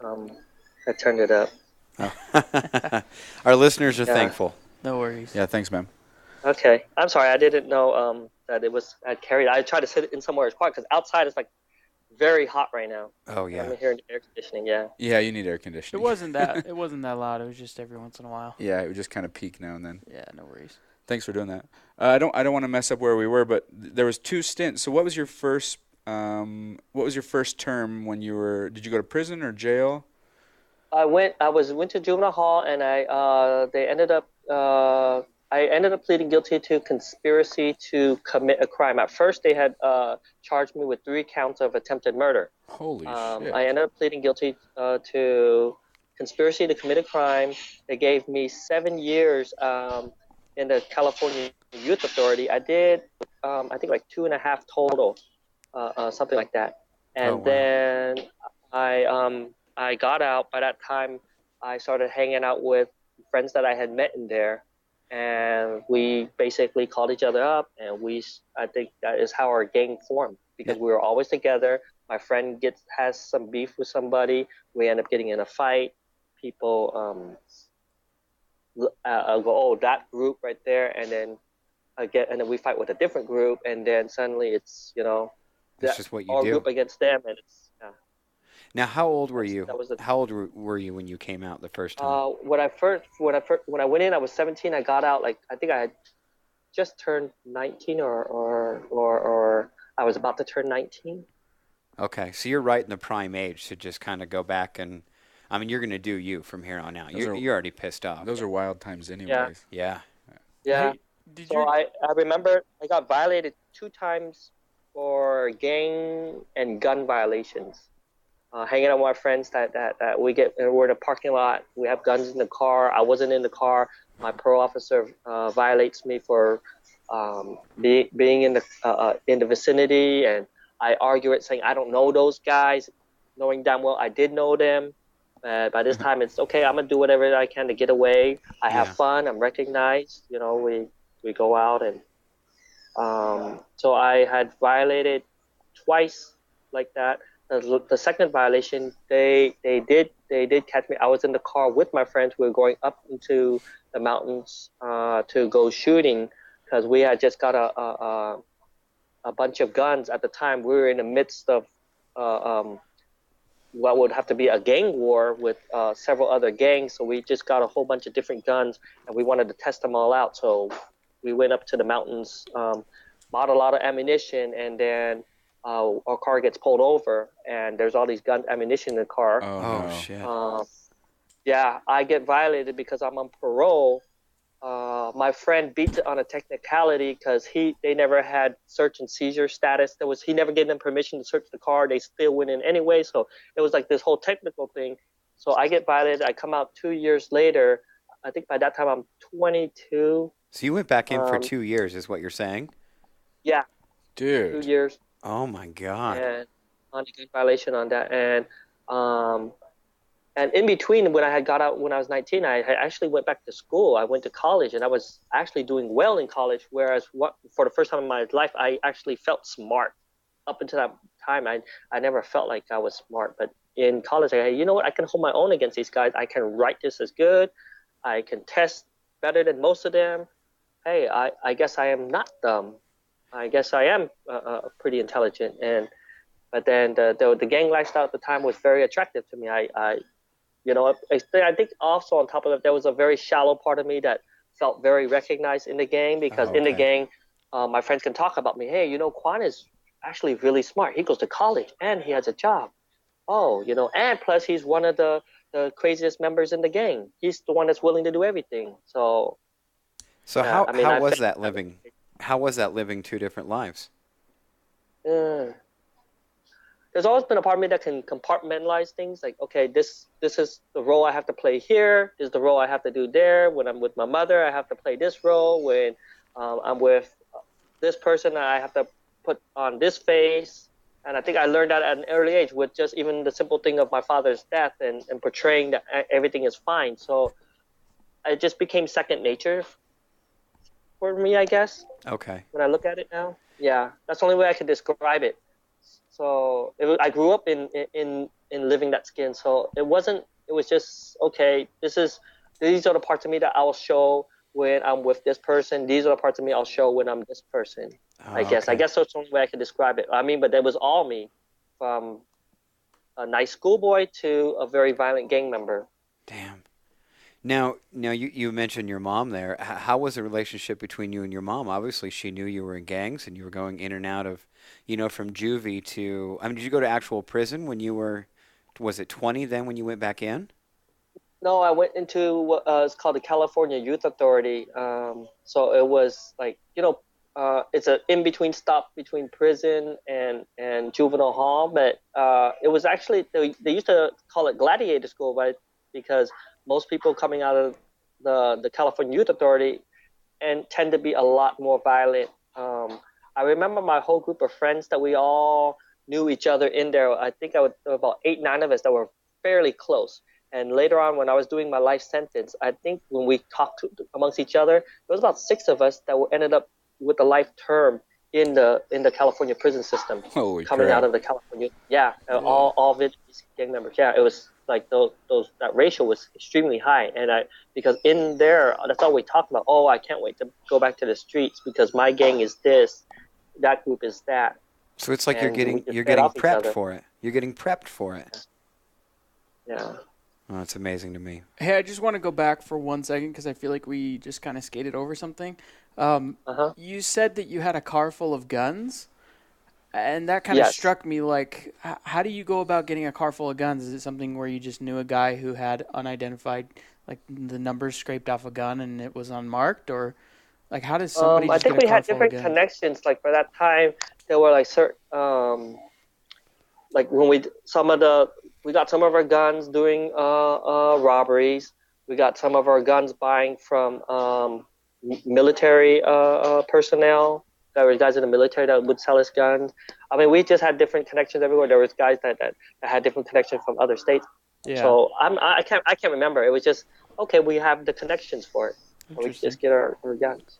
I turned it up. Oh. Our listeners are thankful. No worries. Yeah, thanks, ma'am. Okay. I'm sorry. I didn't know that it was carried. I tried to sit in somewhere it's quiet because outside it's like very hot right now. Oh yeah. I'm hearing air conditioning. Yeah. Yeah, you need air conditioning. It wasn't that loud. It was just every once in a while. Yeah, it would just kind of peak now and then. Yeah, no worries. Thanks for doing that. I don't want to mess up where we were, but there was 2 stints. So what was your first term when you were? Did you go to prison or jail? went to juvenile hall, and I ended up pleading guilty to conspiracy to commit a crime. At first, they had charged me with 3 counts of attempted murder. Holy shit. I ended up pleading guilty to conspiracy to commit a crime. They gave me 7 years in the California Youth Authority. I did, I think, like 2.5 total, something like that. And wow. then I got out. By that time, I started hanging out with friends that I had met in there, and we basically called each other up, and I think that is how our gang formed, because we were always together. My friend has some beef with somebody, we end up getting in a fight. People go, oh, that group right there, and then and then we fight with a different group, and then suddenly it's that's just what you our do. group against them, and it's Now, how old were you? That was How old were you when you came out the first time? when I went in, I was 17. I got out, like, I think I had just turned 19, or I was about to turn 19. Okay, so you're right in the prime age to just kind of go back and, I mean, you're going to do you from here on out. You're already pissed off. Those are wild times anyways. Yeah. Yeah. Hey, I remember I got violated 2 times for gang and gun violations. Hanging out with my friends that we're in a parking lot. We have guns in the car. I wasn't in the car. My parole officer violates me for being in the vicinity, and I argue it, saying I don't know those guys, knowing damn well I did know them. By this time, it's okay. I'm gonna do whatever I can to get away. I have fun. I'm recognized. We go out, and so I had violated twice like that. The second violation, they did catch me. I was in the car with my friends. We were going up into the mountains to go shooting, because we had just got a bunch of guns at the time. We were in the midst of what would have to be a gang war with several other gangs. So we just got a whole bunch of different guns, and we wanted to test them all out. So we went up to the mountains, bought a lot of ammunition, and then our car gets pulled over, and there's all these ammunition in the car. Oh, no. Shit. Yeah, I get violated because I'm on parole. My friend beats it on a technicality because they never had search and seizure status. He never gave them permission to search the car. They still went in anyway. So it was like this whole technical thing. So I get violated. I come out 2 years later. I think by that time I'm 22. So you went back in for 2 years, is what you're saying? Yeah. Dude. 2 years. Oh my God. And on a gun violation on that, and in between, when I had got out when I was 19, I actually went back to school. I went to college, and I was actually doing well in college. Whereas for the first time in my life, I actually felt smart. Up until that time, I never felt like I was smart. But in college, I you know what? I can hold my own against these guys. I can write just as good. I can test better than most of them. Hey, I guess I am not dumb. I guess I am pretty intelligent. But then the gang lifestyle at the time was very attractive to me. I think also on top of that, there was a very shallow part of me that felt very recognized in the gang, because in the gang, my friends can talk about me. Hey, Quan is actually really smart. He goes to college and he has a job. Oh, and plus he's one of the craziest members in the gang. He's the one that's willing to do everything. So how was that living? How was that living 2 different lives? There's always been a part of me that can compartmentalize things. Like, okay, this is the role I have to play here. This is the role I have to do there. When I'm with my mother, I have to play this role. When I'm with this person, I have to put on this face. And I think I learned that at an early age with just even the simple thing of my father's death and portraying that everything is fine. So it just became second nature for me, I guess. Okay. When I look at it now. Yeah, that's the only way I can describe it. So I grew up in living that skin. So it was just, okay, these are the parts of me that I'll show when I'm with this person. These are the parts of me I'll show when I'm this person. I guess that's the only way I can describe it. I mean, but that was all me, from a nice schoolboy to a very violent gang member. Damn. Now you mentioned your mom there. How was the relationship between you and your mom? Obviously, she knew you were in gangs and you were going in and out of, from juvie to, did you go to actual prison when you were, was it 20 then when you went back in? No, I went into it's called the California Youth Authority. So it was like, it's a in between stop between prison and juvenile hall. But it was actually they used to call it Gladiator School, but because most people coming out of the California Youth Authority and tend to be a lot more violent. I remember my whole group of friends that we all knew each other in there. I think there were about 8, 9 of us that were fairly close. And later on, when I was doing my life sentence, I think when we talked amongst each other, there was about 6 of us that ended up with a life term in the California prison system. Holy coming crap. out of the California, yeah, all Vietnamese gang members. Yeah, it was like those that ratio was extremely high, and because in there, that's all we talked about. Oh, I can't wait to go back to the streets because my gang is this, that group is that. So it's like And we just you're fed getting off each prepped other. for it. You're getting prepped for it. Yeah. Oh, it's amazing to me. Hey, I just want to go back for 1 second because I feel like we just kind of skated over something. You said that you had a car full of guns, and that kind of Yes. struck me. Like, how do you go about getting a car full of guns? Is it something where you just knew a guy who had unidentified, like the numbers scraped off a gun and it was unmarked, or like how does somebody I just think get a we car had full of different guns? connections. Like by that time, there were like certain, like when we got some of our guns doing robberies. We got some of our guns buying from military personnel. There were guys in the military that would sell us guns. I mean, we just had different connections everywhere. There was guys that had different connections from other states. Yeah. So I can't remember. It was just okay. We have the connections for it. So we Interesting. just get our guns.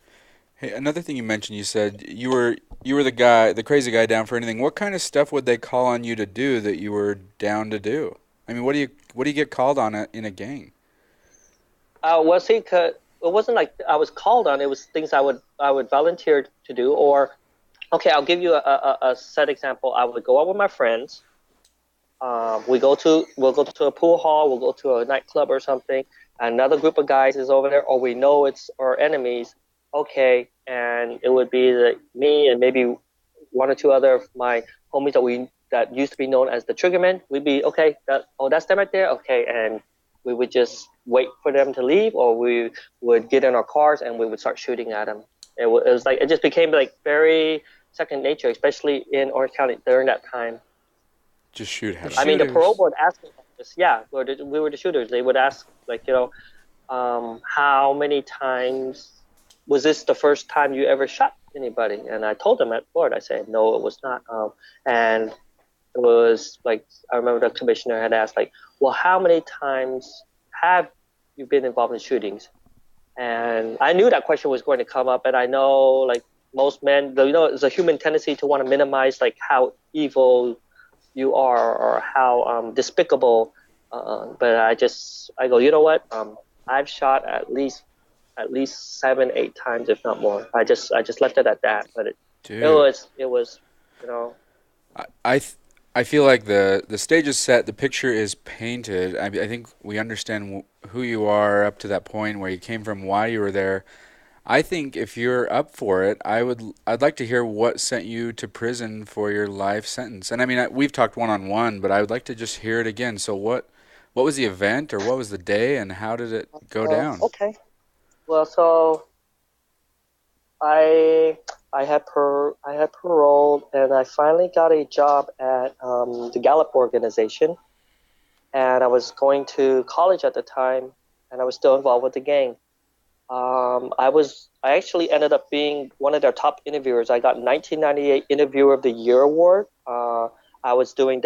Hey, another thing you mentioned, you said you were the crazy guy down for anything. What kind of stuff would they call on you to do that you were down to do? I mean, what do you get called on in a gang? Well, see, it wasn't like I was called on. It was things I would volunteer to do. Or, okay, I'll give you a set example. I would go out with my friends. We'll go to a pool hall. We'll go to a nightclub or something. Another group of guys is over there, or we know it's our enemies. Okay, and it would be me and maybe 1 or 2 other of my homies that used to be known as the Triggermen. We'd be okay. That's them right there. Okay, and we would just wait for them to leave, or we would get in our cars and we would start shooting at them. It was like it just became like very second nature, especially in Orange County during that time. Just shoot at I them. mean, the Shooters. parole board asked me this. Yeah, we were the shooters. They would ask, like, how many times was this the first time you ever shot anybody? And I told them at board, I said, no, it was not. And it was like, I remember the commissioner had asked, like, well, how many times have you been involved in shootings? And I knew that question was going to come up, and I know, like, most men, it's a human tendency to want to minimize, like, how evil you are or how despicable. But I go, you know what? I've shot at least 7, 8 times, if not more. I just left it at that. But Dude. it was, I feel like the stage is set, the picture is painted. I think we understand who you are up to that point, where you came from, why you were there. I think if you're up for it, I'd like to hear what sent you to prison for your life sentence. And I mean, we've talked one-on-one, but I would like to just hear it again. So what was the event, or what was the day, and how did it go down? Okay. Well, so I had paroled, and I finally got a job at the Gallup organization, and I was going to college at the time, and I was still involved with the gang. I actually ended up being one of their top interviewers. I got 1998 Interviewer of the Year award. I was doing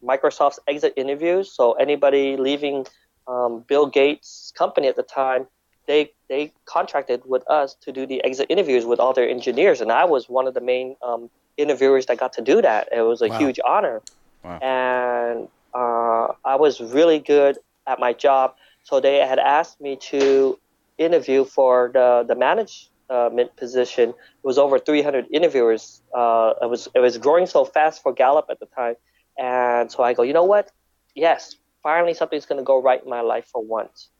Microsoft's exit interviews. So anybody leaving Bill Gates' company at the time, they contracted with us to do the exit interviews with all their engineers, and I was one of the main interviewers that got to do that. It was a huge honor. Wow. And I was really good at my job. So they had asked me to interview for the management position. It was over 300 interviewers. It was growing so fast for Gallup at the time. And so I go, you know what? Yes, finally something's going to go right in my life for once.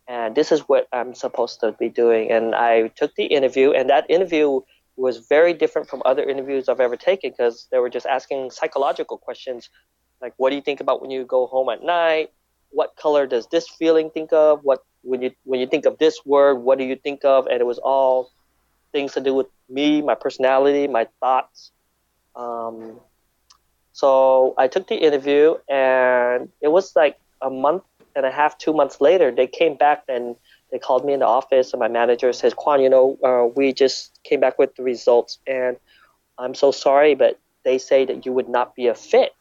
And this is what I'm supposed to be doing. And I took the interview, and that interview was very different from other interviews I've ever taken, because they were just asking psychological questions, like, what do you think about when you go home at night? what color does this feeling think of? What when you think of this word, what do you think of? And it was all things to do with me, my personality, my thoughts. Um, so I took the interview, and it was like a month and a half, 2 months later, they came back and they called me in the office, and my manager says, Quan, we just came back with the results, and I'm so sorry, but they say that you would not be a fit.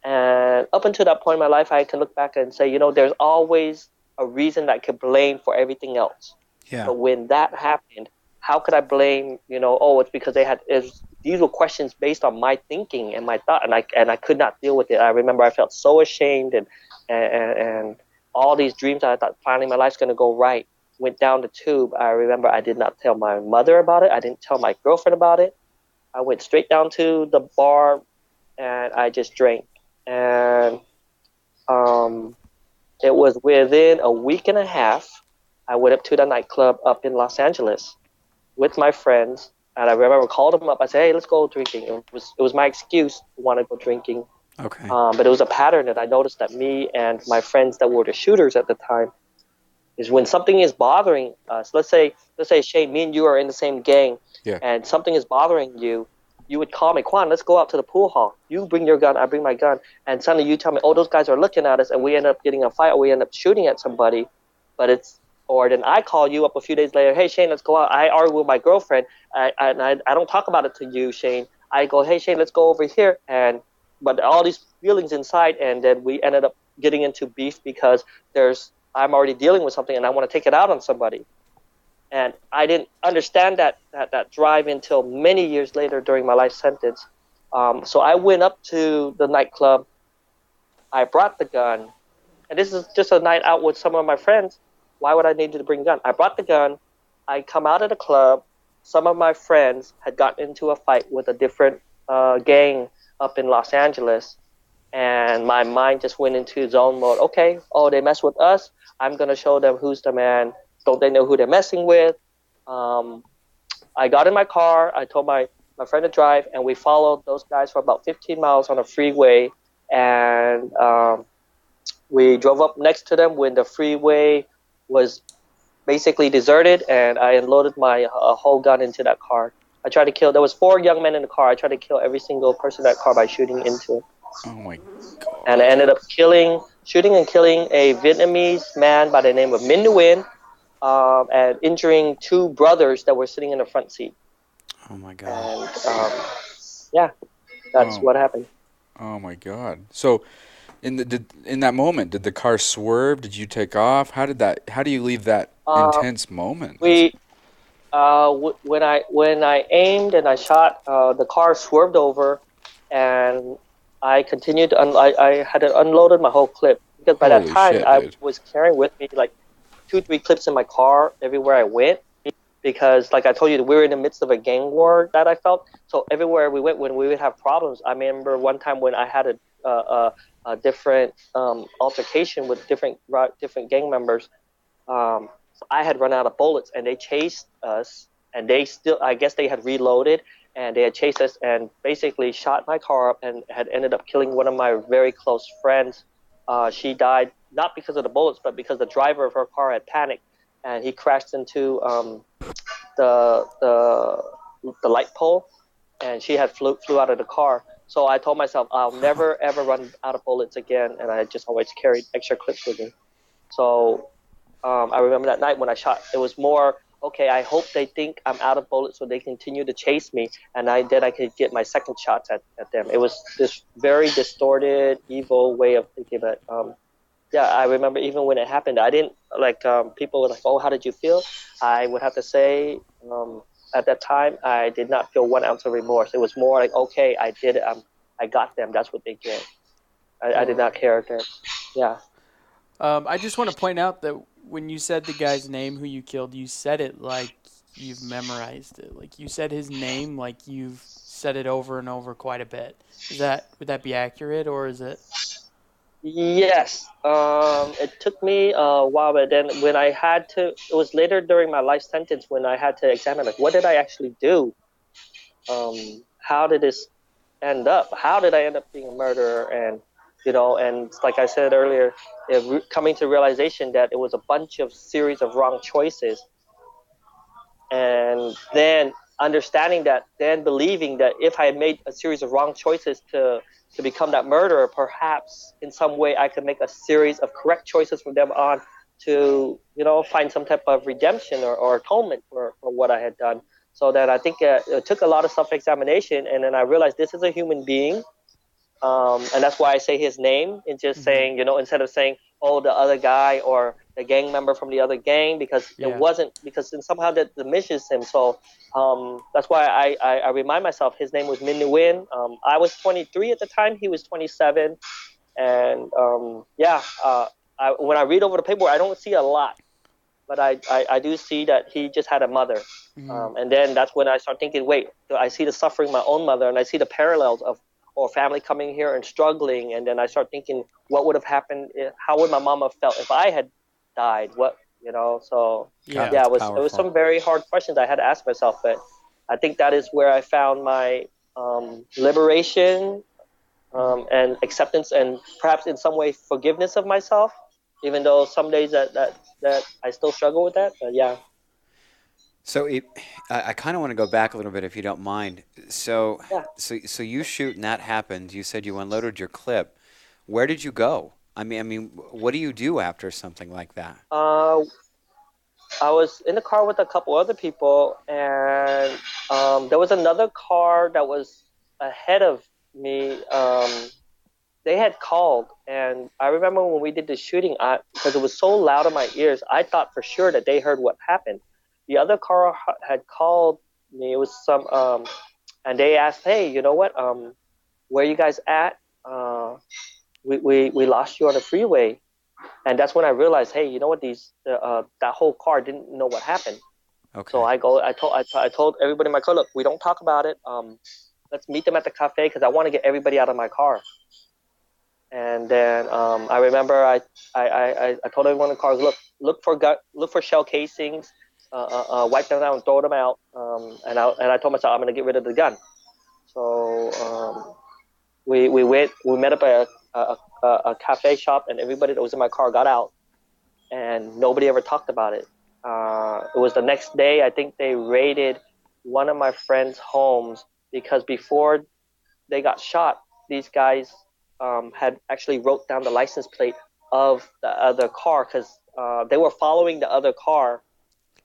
And up until that point in my life, I can look back and say, there's always a reason that I could blame for everything else. Yeah. But when that happened, how could I blame, oh, it's because these were questions based on my thinking and my thought, and I could not deal with it. I remember I felt so ashamed, and all these dreams that I thought finally my life's going to go right went down the tube. I remember I did not tell my mother about it. I didn't tell my girlfriend about it. I went straight down to the bar, and I just drank. And it was within a week and a half, I went up to the nightclub up in Los Angeles with my friends. And I remember I called them up. I said, hey, let's go drinking. It was my excuse to want to go drinking. Okay. But it was a pattern that I noticed that me and my friends that were the shooters at the time is when something is bothering us. Let's say Shane, me and you are in the same gang, Yeah. and something is bothering you. You would call me, Quan, let's go out to the pool hall. You bring your gun, I bring my gun. And suddenly you tell me, oh, those guys are looking at us, and we end up getting a fight, or we end up shooting at somebody. Or then I call you up a few days later, hey, Shane, let's go out. I argue with my girlfriend. I don't talk about it to you, Shane. I go, hey, Shane, let's go over here. But all these feelings inside, and then we ended up getting into beef because I'm already dealing with something, and I want to take it out on somebody. And I didn't understand that drive until many years later during my life sentence. So I went up to the nightclub. I brought the gun. And this is just a night out with some of my friends. Why would I need to bring a gun? I brought the gun. I come out of the club. Some of my friends had gotten into a fight with a different gang up in Los Angeles. And my mind just went into zone mode. Okay, they mess with us. I'm going to show them who's the man. Don't they know who they're messing with? I got in my car. I told my friend to drive, and we followed those guys for about 15 miles on a freeway. And we drove up next to them when the freeway was basically deserted, and I unloaded my whole gun into that car. I tried to kill. There was 4 young men in the car. I tried to kill every single person in that car by shooting into it. Oh my God. And I ended up shooting and killing a Vietnamese man by the name of Minh Nguyen, and injuring 2 brothers that were sitting in the front seat. Oh my God. And that's what happened. Oh my God. So, in that moment, did the car swerve? Did you take off? How do you leave that intense moment? When I aimed and I shot, the car swerved over, and I continued. I had unloaded my whole clip because by that time I was carrying with me like 2-3 clips in my car everywhere I went. Because, like I told you, we were in the midst of a gang war that I felt. So everywhere we went, when we would have problems, I remember one time when I had a different altercation with different gang members. I had run out of bullets, and they chased us, and I guess they had reloaded, and they had chased us and basically shot my car up and had ended up killing one of my very close friends. She died not because of the bullets, but because the driver of her car had panicked, and he crashed into the light pole, and she had flew out of the car. So I told myself I'll never ever run out of bullets again, and I just always carried extra clips with me. So I remember that night when I shot, it was more, okay, I hope they think I'm out of bullets so they continue to chase me, and then I could get my second shots at them. It was this very distorted, evil way of thinking. But I remember even when it happened, I didn't, people were like, oh, how did you feel? I would have to say, at that time, I did not feel 1 ounce of remorse. It was more like, okay, I did it. I got them. That's what they get. I did not care then. Yeah. I just want to point out that when you said the guy's name who you killed, you said it like you've memorized it. Like you said his name like you've said it over and over quite a bit. Would that be accurate, or is it? Yes. It took me a while, but then when I had to, it was later during my life sentence when I had to examine, like, what did I actually do? How did this end up? How did I end up being a murderer? And And like I said earlier, coming to realization that it was a bunch of series of wrong choices, and then understanding that, then believing that if I had made a series of wrong choices to become that murderer, perhaps in some way I could make a series of correct choices from them on to, find some type of redemption or atonement for what I had done. So that I think it took a lot of self-examination, and then I realized this is a human being, and that's why I say his name, and just saying, instead of saying, oh, the other guy or the gang member from the other gang, because it wasn't, because somehow that diminishes him. So that's why I remind myself his name was Min Nguyen. I was 23 at the time. He was 27. And when I read over the paperwork, I don't see a lot. But I do see that he just had a mother. And then that's when I start thinking, wait, I see the suffering of my own mother, and I see the parallels of family coming here and struggling. And then I start thinking, what would have happened? How would my mom have felt if I had died? So it was some very hard questions I had to ask myself. But I think that is where I found my liberation and acceptance, and perhaps in some way forgiveness of myself, even though some days that I still struggle with that. But yeah. So I kind of want to go back a little bit, if you don't mind. So you shoot, and that happens. You said you unloaded your clip. Where did you go? I mean, what do you do after something like that? I was in the car with a couple other people, and there was another car that was ahead of me. They had called, and I remember when we did the shooting, because it was so loud in my ears, I thought for sure that they heard what happened. The other car had called me. It was and they asked, "Hey, you know what? Where you guys at? We lost you on the freeway." And that's when I realized, hey, you know what? That whole car didn't know what happened. Okay. So I told everybody in my car, look, we don't talk about it. Let's meet them at the cafe, because I want to get everybody out of my car. And then I remember I told everyone in the car, look for shell casings. Wipe them down and throw them out. And I told myself I'm going to get rid of the gun. So we met up at a cafe shop, and everybody that was in my car got out, and nobody ever talked about it. It was the next day, I think they raided one of my friends' homes, because before they got shot, these guys had actually wrote down the license plate of the other car, because they were following the other car.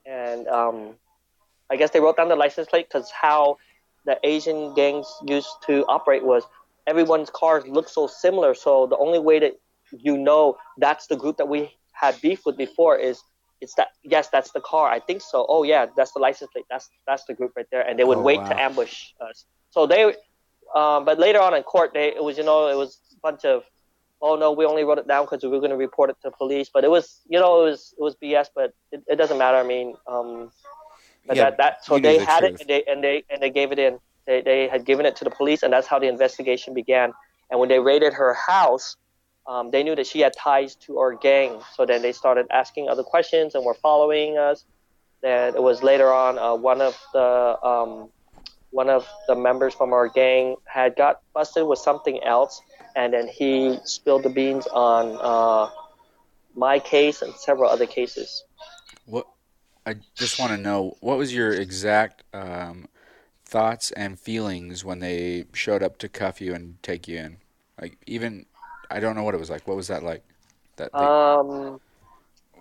And I guess they wrote down the license plate, because how the Asian gangs used to operate was everyone's cars look so similar. So the only way that that's the group that we had beef with before is yes, that's the car. I think so. Oh yeah, that's the license plate. That's the group right there. And they would wait to ambush us. So they, but later on in court, it was a bunch of, oh no, we only wrote it down because we were going to report it to police. But it was BS. But it doesn't matter. I mean, so they had it, and they gave it in. They had given it to the police, and that's how the investigation began. And when they raided her house, they knew that she had ties to our gang. So then they started asking other questions and were following us. Then it was later on one of the members from our gang had got busted with something else, and then he spilled the beans on my case and several other cases. What I just want to know, what was your exact thoughts and feelings when they showed up to cuff you and take you in? Like, even I don't know what it was like. What was that like?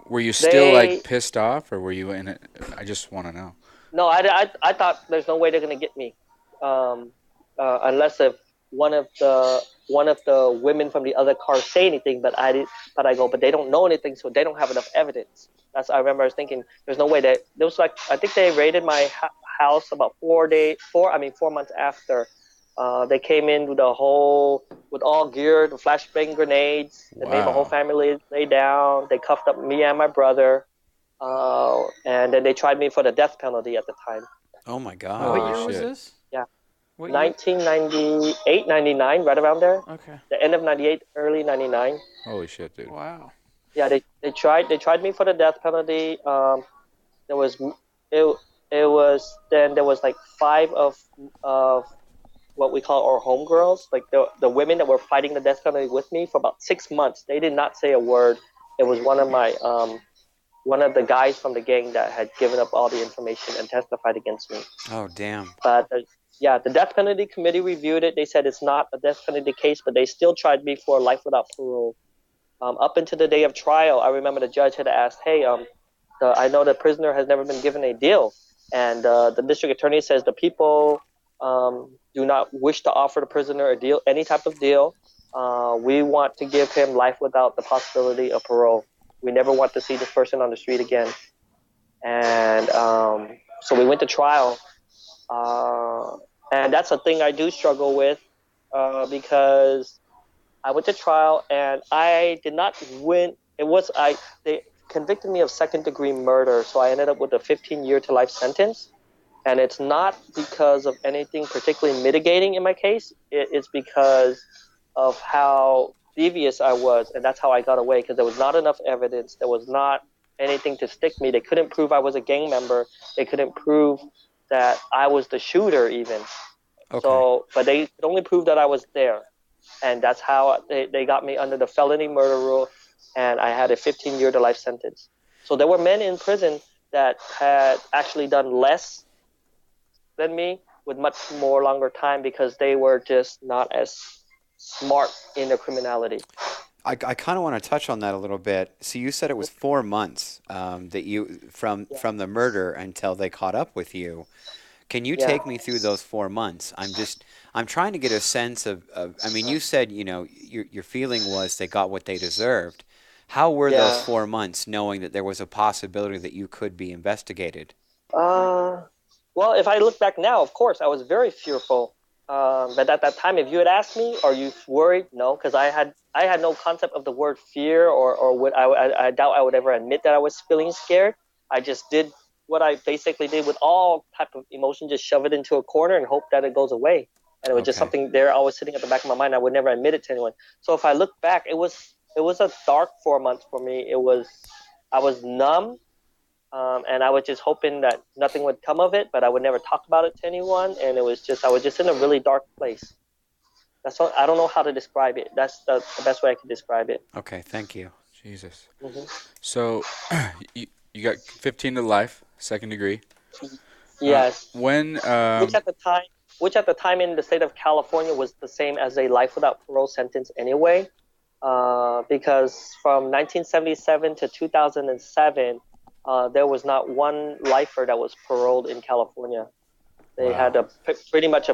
Were you still like pissed off, or were you in it? I just want to know. No, I thought there's no way they're gonna get me, unless if one of the women from the other car say anything. But I go, but they don't know anything, so they don't have enough evidence. I remember I was thinking, there's no way that there was like, I think they raided my house about 4 months after. They came in with all gear, the flashbang grenades. They made my whole family lay down. They cuffed up me and my brother. And then they tried me for the death penalty at the time. Oh my God. What year was this? Yeah. 1998, 99, right around there. Okay. The end of 98, early 99. Holy shit, dude. Wow. Yeah, they tried me for the death penalty. There was like 5 of what we call our homegirls, like the women that were fighting the death penalty with me for about 6 months. They did not say a word. It was one of the guys from the gang that had given up all the information and testified against me. Oh, damn. But the death penalty committee reviewed it. They said it's not a death penalty case, but they still tried me for life without parole. Up until the day of trial, I remember the judge had asked, "Hey, I know the prisoner has never been given a deal," and the district attorney says the people do not wish to offer the prisoner a deal, any type of deal. We want to give him life without the possibility of parole. We never want to see this person on the street again. And so we went to trial. And that's a thing I do struggle with because I went to trial and I did not win. They convicted me of second-degree murder, so I ended up with a 15-year to life sentence. And it's not because of anything particularly mitigating in my case. It's because of how devious I was, and that's how I got away, because there was not enough evidence. There was not anything to stick me. They couldn't prove I was a gang member. They couldn't prove that I was the shooter even. Okay. So, but they could only prove that I was there. And that's how they got me under the felony murder rule, and I had a 15-year to life sentence. So there were men in prison that had actually done less than me with much more longer time because they were just not as smart in their criminality. I kind of want to touch on that a little bit. So you said it was 4 months that you from the murder until they caught up with you. Can you take me through those 4 months? I'm trying to get a sense of I mean, you said, your feeling was they got what they deserved. How were those 4 months knowing that there was a possibility that you could be investigated? Well, if I look back now, of course, I was very fearful. But at that time, if you had asked me, are you worried? No, because I had no concept of the word fear, or what I doubt I would ever admit that I was feeling scared. I just did what I basically did with all type of emotion, just shove it into a corner and hope that it goes away. And it was just something there always sitting at the back of my mind. I would never admit it to anyone. So if I look back, it was a dark 4 months for me. I was numb. And I was just hoping that nothing would come of it, but I would never talk about it to anyone. And I was just in a really dark place. I don't know how to describe it. That's the best way I can describe it. Okay, thank you. Jesus. Mm-hmm. So you got 15 to life, second degree. Yes. When which at the time in the state of California was the same as a life without parole sentence anyway, because from 1977 to 2007. There was not one lifer that was paroled in California. They had pretty much a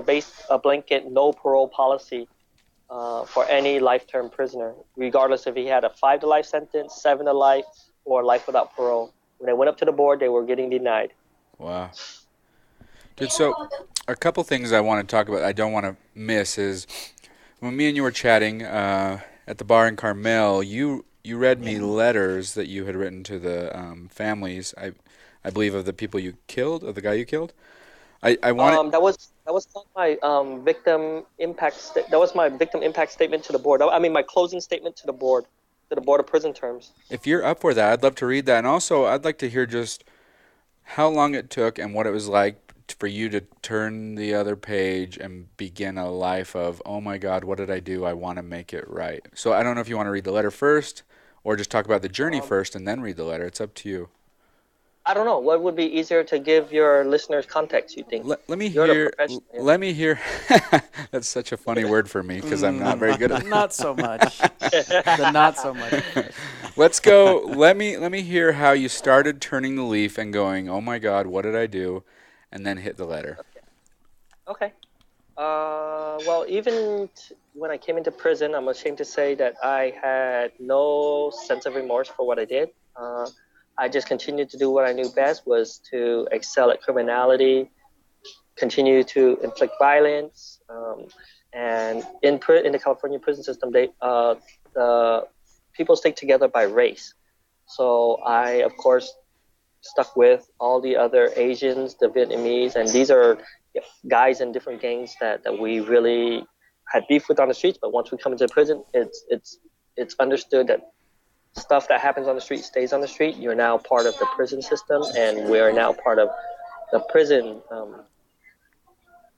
blanket no parole policy for any life-term prisoner, regardless if he had a 5 to life sentence, 7 to life, or life without parole. When they went up to the board, they were getting denied. Wow. Dude, so a couple things I want to talk about I don't want to miss is when me and you were chatting at the bar in Carmel, you read me letters that you had written to the families, I believe, of the people you killed, of the guy you killed. I wanted. That was my victim impact. That was my victim impact statement to the board. I mean, my closing statement to the board of prison terms. If you're up for that, I'd love to read that, and also I'd like to hear just how long it took and what it was like for you to turn the other page and begin a life of, oh my God, what did I do? I want to make it right. So I don't know if you want to read the letter first, or just talk about the journey first and then read the letter. It's up to you. I don't know. What would be easier to give your listeners context, you think? Let me hear. That's such a funny word for me because I'm not very good at it. Not so much. Not so much. Let's go. Let me hear how you started turning the leaf and going, oh my God, what did I do? And then hit the letter. Okay. Well, even when I came into prison, I'm ashamed to say that I had no sense of remorse for what I did. I just continued to do what I knew best, was to excel at criminality, continue to inflict violence. And in the California prison system, the people stick together by race. So I, of course, stuck with all the other Asians, the Vietnamese, and these are guys in different gangs that we really had beef with on the streets. But once we come into prison, it's understood that stuff that happens on the street stays on the street. You're now part of the prison system, and we're now part of the prison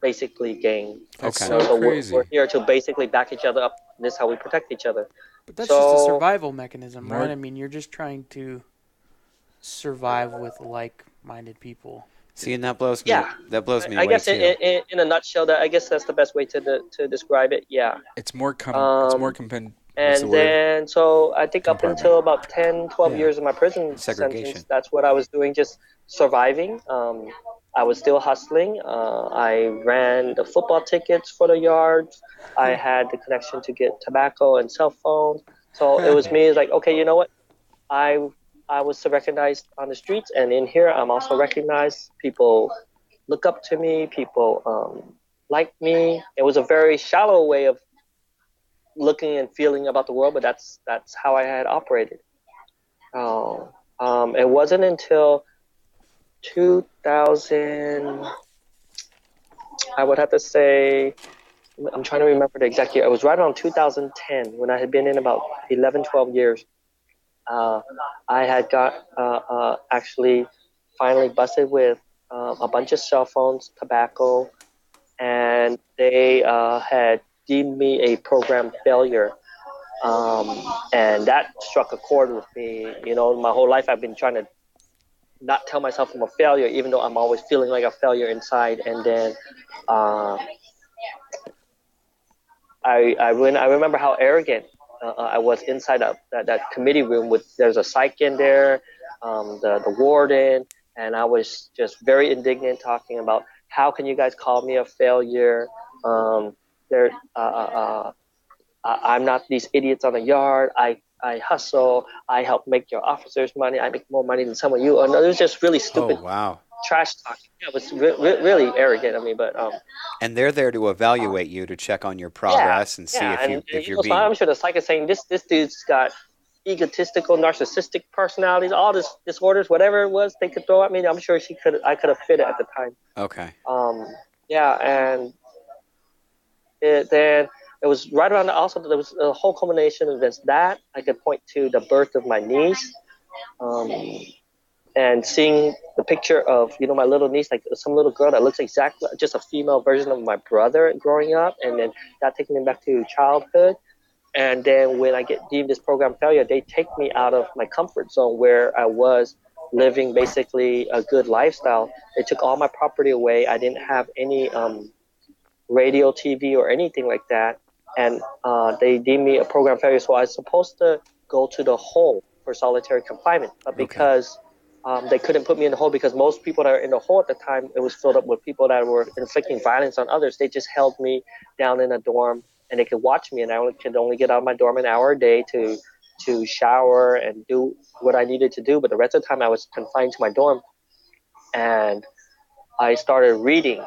basically gang. That's Okay. so We're, crazy. we're here to basically back each other up. And this is how we protect each other. But that's So, just a survival mechanism, More- right? I mean, you're just trying to survive with like-minded people. See, and that blows me. Yeah. That blows me I away guess too. in a nutshell, I guess that's the best way to describe it. Yeah. It's more what's Um, more what's the And word? then, so I think up Compartment. until about 10, 12 Yeah. years of my prison Segregation. sentence, that's what I was doing, just surviving. I was still hustling. I ran the football tickets for the yards. I had the connection to get tobacco and cell phones. So it was me. It's like, okay, you know what? I was recognized on the streets, and in here, I'm also recognized. People look up to me. People like me. It was a very shallow way of looking and feeling about the world, but that's how I had operated. It wasn't until 2000, I would have to say, I'm trying to remember the exact year. It was right around 2010 when I had been in about 11, 12 years. I had got actually finally busted with a bunch of cell phones, tobacco, and they had deemed me a program failure. And that struck a chord with me. You know, my whole life I've been trying to not tell myself I'm a failure, even though I'm always feeling like a failure inside. And then I remember how arrogant I was inside that committee room. There's a psych in there, the warden, and I was just very indignant, talking about how can you guys call me a failure? I'm not these idiots on the yard. I hustle. I help make your officers money. I make more money than some of you. And it was just really stupid Oh wow! trash talk. Yeah, it was really arrogant of me. But And they're there to evaluate you, to check on your progress and see if you're so being. I'm sure the psych is saying this dude's got egotistical, narcissistic personalities, all this disorders, whatever it was they could throw at me. I'm sure I could have fit it at the time. Okay. And then it was right around. Also, there was a whole combination of events that I could point to the birth of my niece, and seeing the picture of my little niece, like some little girl that looks exactly just a female version of my brother growing up, and then that taking me back to childhood. And then when I get deemed this program failure, they take me out of my comfort zone where I was living basically a good lifestyle. They took all my property away. I didn't have any radio, TV, or anything like that. And they deemed me a program failure. So I was supposed to go to the hole for solitary confinement. But because they couldn't put me in the hole, because most people that are in the hole at the time, it was filled up with people that were inflicting violence on others. They just held me down in a dorm, and they could watch me. And I could only get out of my dorm an hour a day to shower and do what I needed to do. But the rest of the time I was confined to my dorm. And I started reading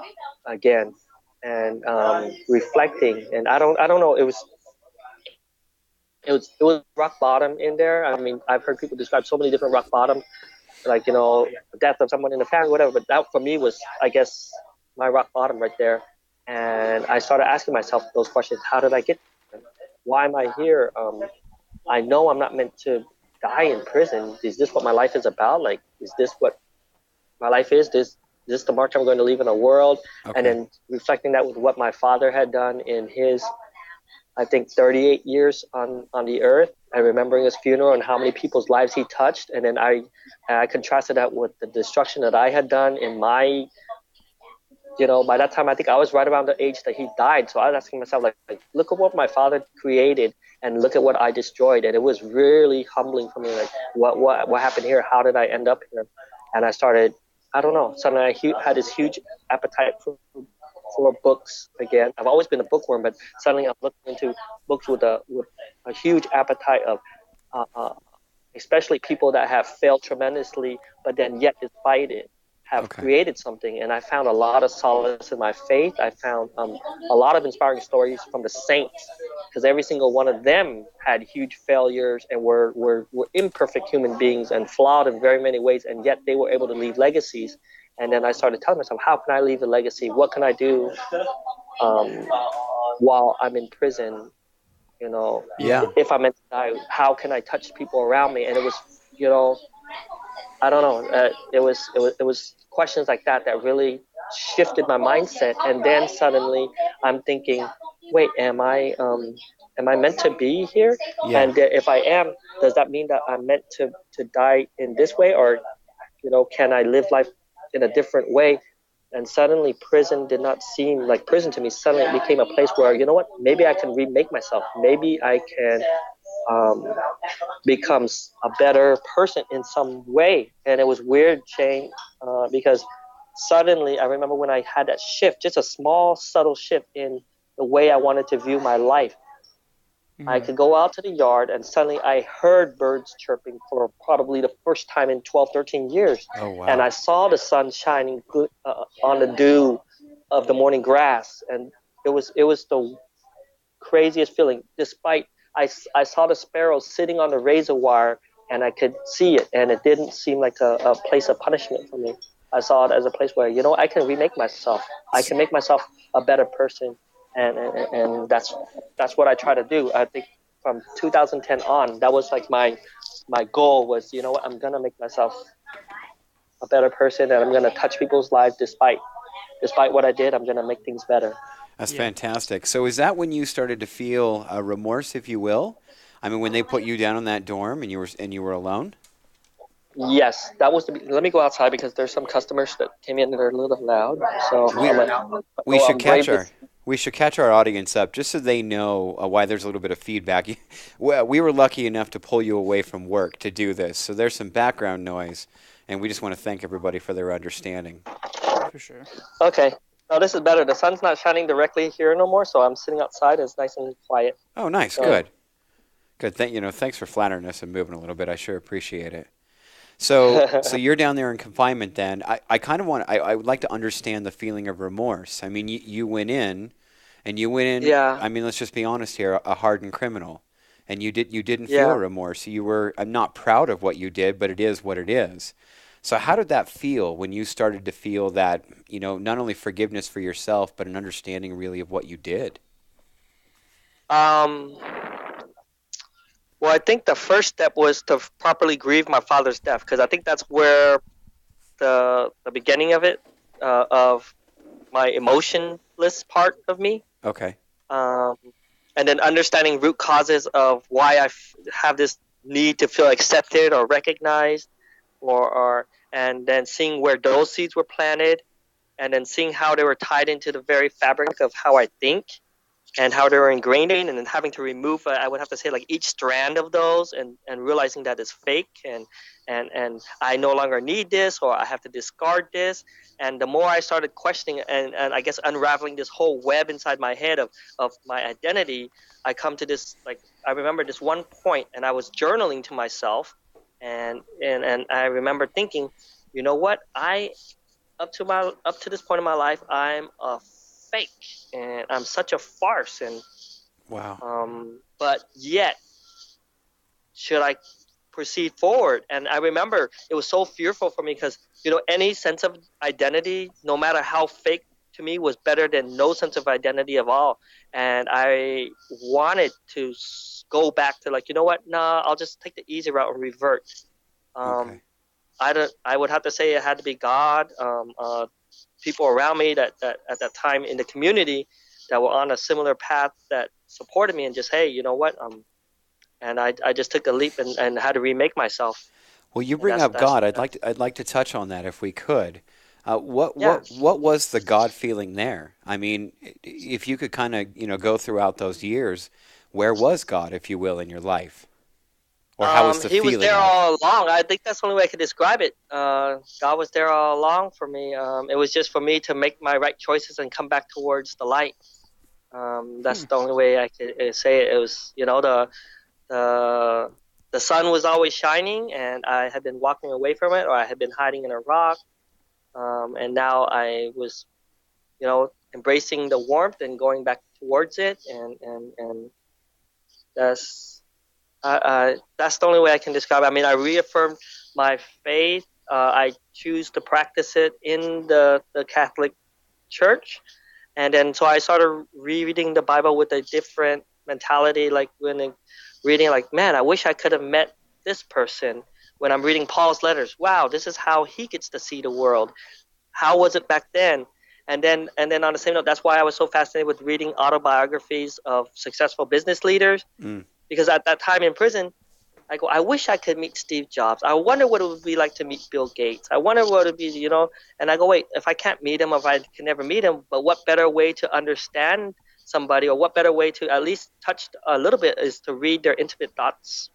again and reflecting. And I don't know. It was rock bottom in there. I mean, I've heard people describe so many different rock bottoms, like the death of someone in the family, whatever. But that for me was, I guess, my rock bottom right there. And I started asking myself those questions: how did I get here? Why am I here? I know I'm not meant to die in prison. Is this what my life is about? Like, is this what my life is? Is this the mark I'm going to leave in the world? Okay. And then reflecting that with what my father had done in his, I think, 38 years on the earth, and remembering his funeral and how many people's lives he touched. And then I contrasted that with the destruction that I had done in my, by that time, I think I was right around the age that he died. So I was asking myself, like, look at what my father created and look at what I destroyed. And it was really humbling for me. Like, what happened here? How did I end up here? And I started, I don't know. Suddenly I had this huge appetite for books again. I've always been a bookworm, but suddenly I'm looking into books with a huge appetite of, especially people that have failed tremendously, but then yet despite it, have created something. And I found a lot of solace in my faith. I found a lot of inspiring stories from the saints, because every single one of them had huge failures and were imperfect human beings and flawed in very many ways, and yet they were able to leave legacies. And then I started telling myself, how can I leave a legacy? What can I do while I'm in prison? If I'm meant to die, how can I touch people around me? And it was, I don't know. It was questions like that really shifted my mindset. And then suddenly I'm thinking, wait, am I meant to be here? Yeah. And if I am, does that mean that I'm meant to die in this way, or can I live life in a different way? And suddenly prison did not seem like prison to me. Suddenly it became a place where, maybe I can remake myself. Maybe I can become a better person in some way. And it was weird, Shane, because suddenly I remember when I had that shift, just a small, subtle shift in the way I wanted to view my life. I could go out to the yard and suddenly I heard birds chirping for probably the first time in 12, 13 years. Oh, wow. And I saw the sun shining on the dew of the morning grass. And it was the craziest feeling. Despite I saw the sparrows sitting on the razor wire and I could see it, and it didn't seem like a place of punishment for me. I saw it as a place where, I can remake myself. I can make myself a better person. And that's what I try to do. I think from 2010 on, that was like my goal was, I'm going to make myself a better person, and I'm going to touch people's lives despite what I did. I'm going to make things better. That's fantastic. So is that when you started to feel remorse, if you will? I mean, when they put you down in that dorm and you were alone? Yes, that was let me go outside because there's some customers that came in that are a little loud. So we should catch our audience up just so they know why there's a little bit of feedback. Well, we were lucky enough to pull you away from work to do this, so there's some background noise, and we just want to thank everybody for their understanding. For sure. Okay. Oh, this is better. The sun's not shining directly here no more, so I'm sitting outside. It's nice and quiet. Oh, nice. Good. Thanks for flattering us and moving a little bit. I sure appreciate it. So you're down there in confinement then. I kind of I would like to understand the feeling of remorse. I mean, you went in, Yeah. I mean, let's just be honest here, a hardened criminal. And you didn't feel remorse. I'm not proud of what you did, but it is what it is. So how did that feel when you started to feel that, not only forgiveness for yourself, but an understanding really of what you did? Well, I think the first step was to properly grieve my father's death, because I think that's where the beginning of it, of my emotionless part of me. Okay. And then understanding root causes of why I have this need to feel accepted or recognized, and then seeing where those seeds were planted, and then seeing how they were tied into the very fabric of how I think, and how they were ingrained in, and then having to remove, I would have to say, like each strand of those, and realizing that it's fake, and I no longer need this, or I have to discard this. And the more I started questioning and I guess unraveling this whole web inside my head of my identity, I come to this, like, I remember this one point, and I was journaling to myself, and I remember thinking, you know what, up to this point in my life, I'm a fake, and I'm such a farce, and wow. But yet, should I proceed forward? And I remember it was so fearful for me because any sense of identity, no matter how fake to me, was better than no sense of identity at all. And I wanted to go back to, like, nah, I'll just take the easy route and revert. Okay. I would have to say it had to be God, people around me that at that time in the community that were on a similar path that supported me, and just, hey, you know what? And I just took a leap and had to remake myself. Well, you bring up God. I'd like to touch on that if we could. What was the God feeling there? I mean, if you could kind of go throughout those years, where was God, if you will, in your life? Or how was the feeling? He was there all along. I think that's the only way I could describe it. God was there all along for me. It was just for me to make my right choices and come back towards the light. That's the only way I could say it. It was, the sun was always shining, and I had been walking away from it, or I had been hiding in a rock. And now I was, embracing the warmth and going back towards it, and that's the only way I can describe it. I mean, I reaffirmed my faith. I choose to practice it in the Catholic Church, and then so I started reading the Bible with a different mentality. Like when reading, like, man, I wish I could have met this person. When I'm reading Paul's letters, wow, this is how he gets to see the world. how was it back then? And then on the same note, that's why I was so fascinated with reading autobiographies of successful business leaders, because at that time in prison, I go, I wish I could meet Steve Jobs. I wonder what it would be like to meet Bill Gates. I wonder what it would be, you know. And I go, wait, if I can't meet him, if I can never meet him, but what better way to understand somebody, or what better way to at least touch a little bit, is to read their intimate thoughts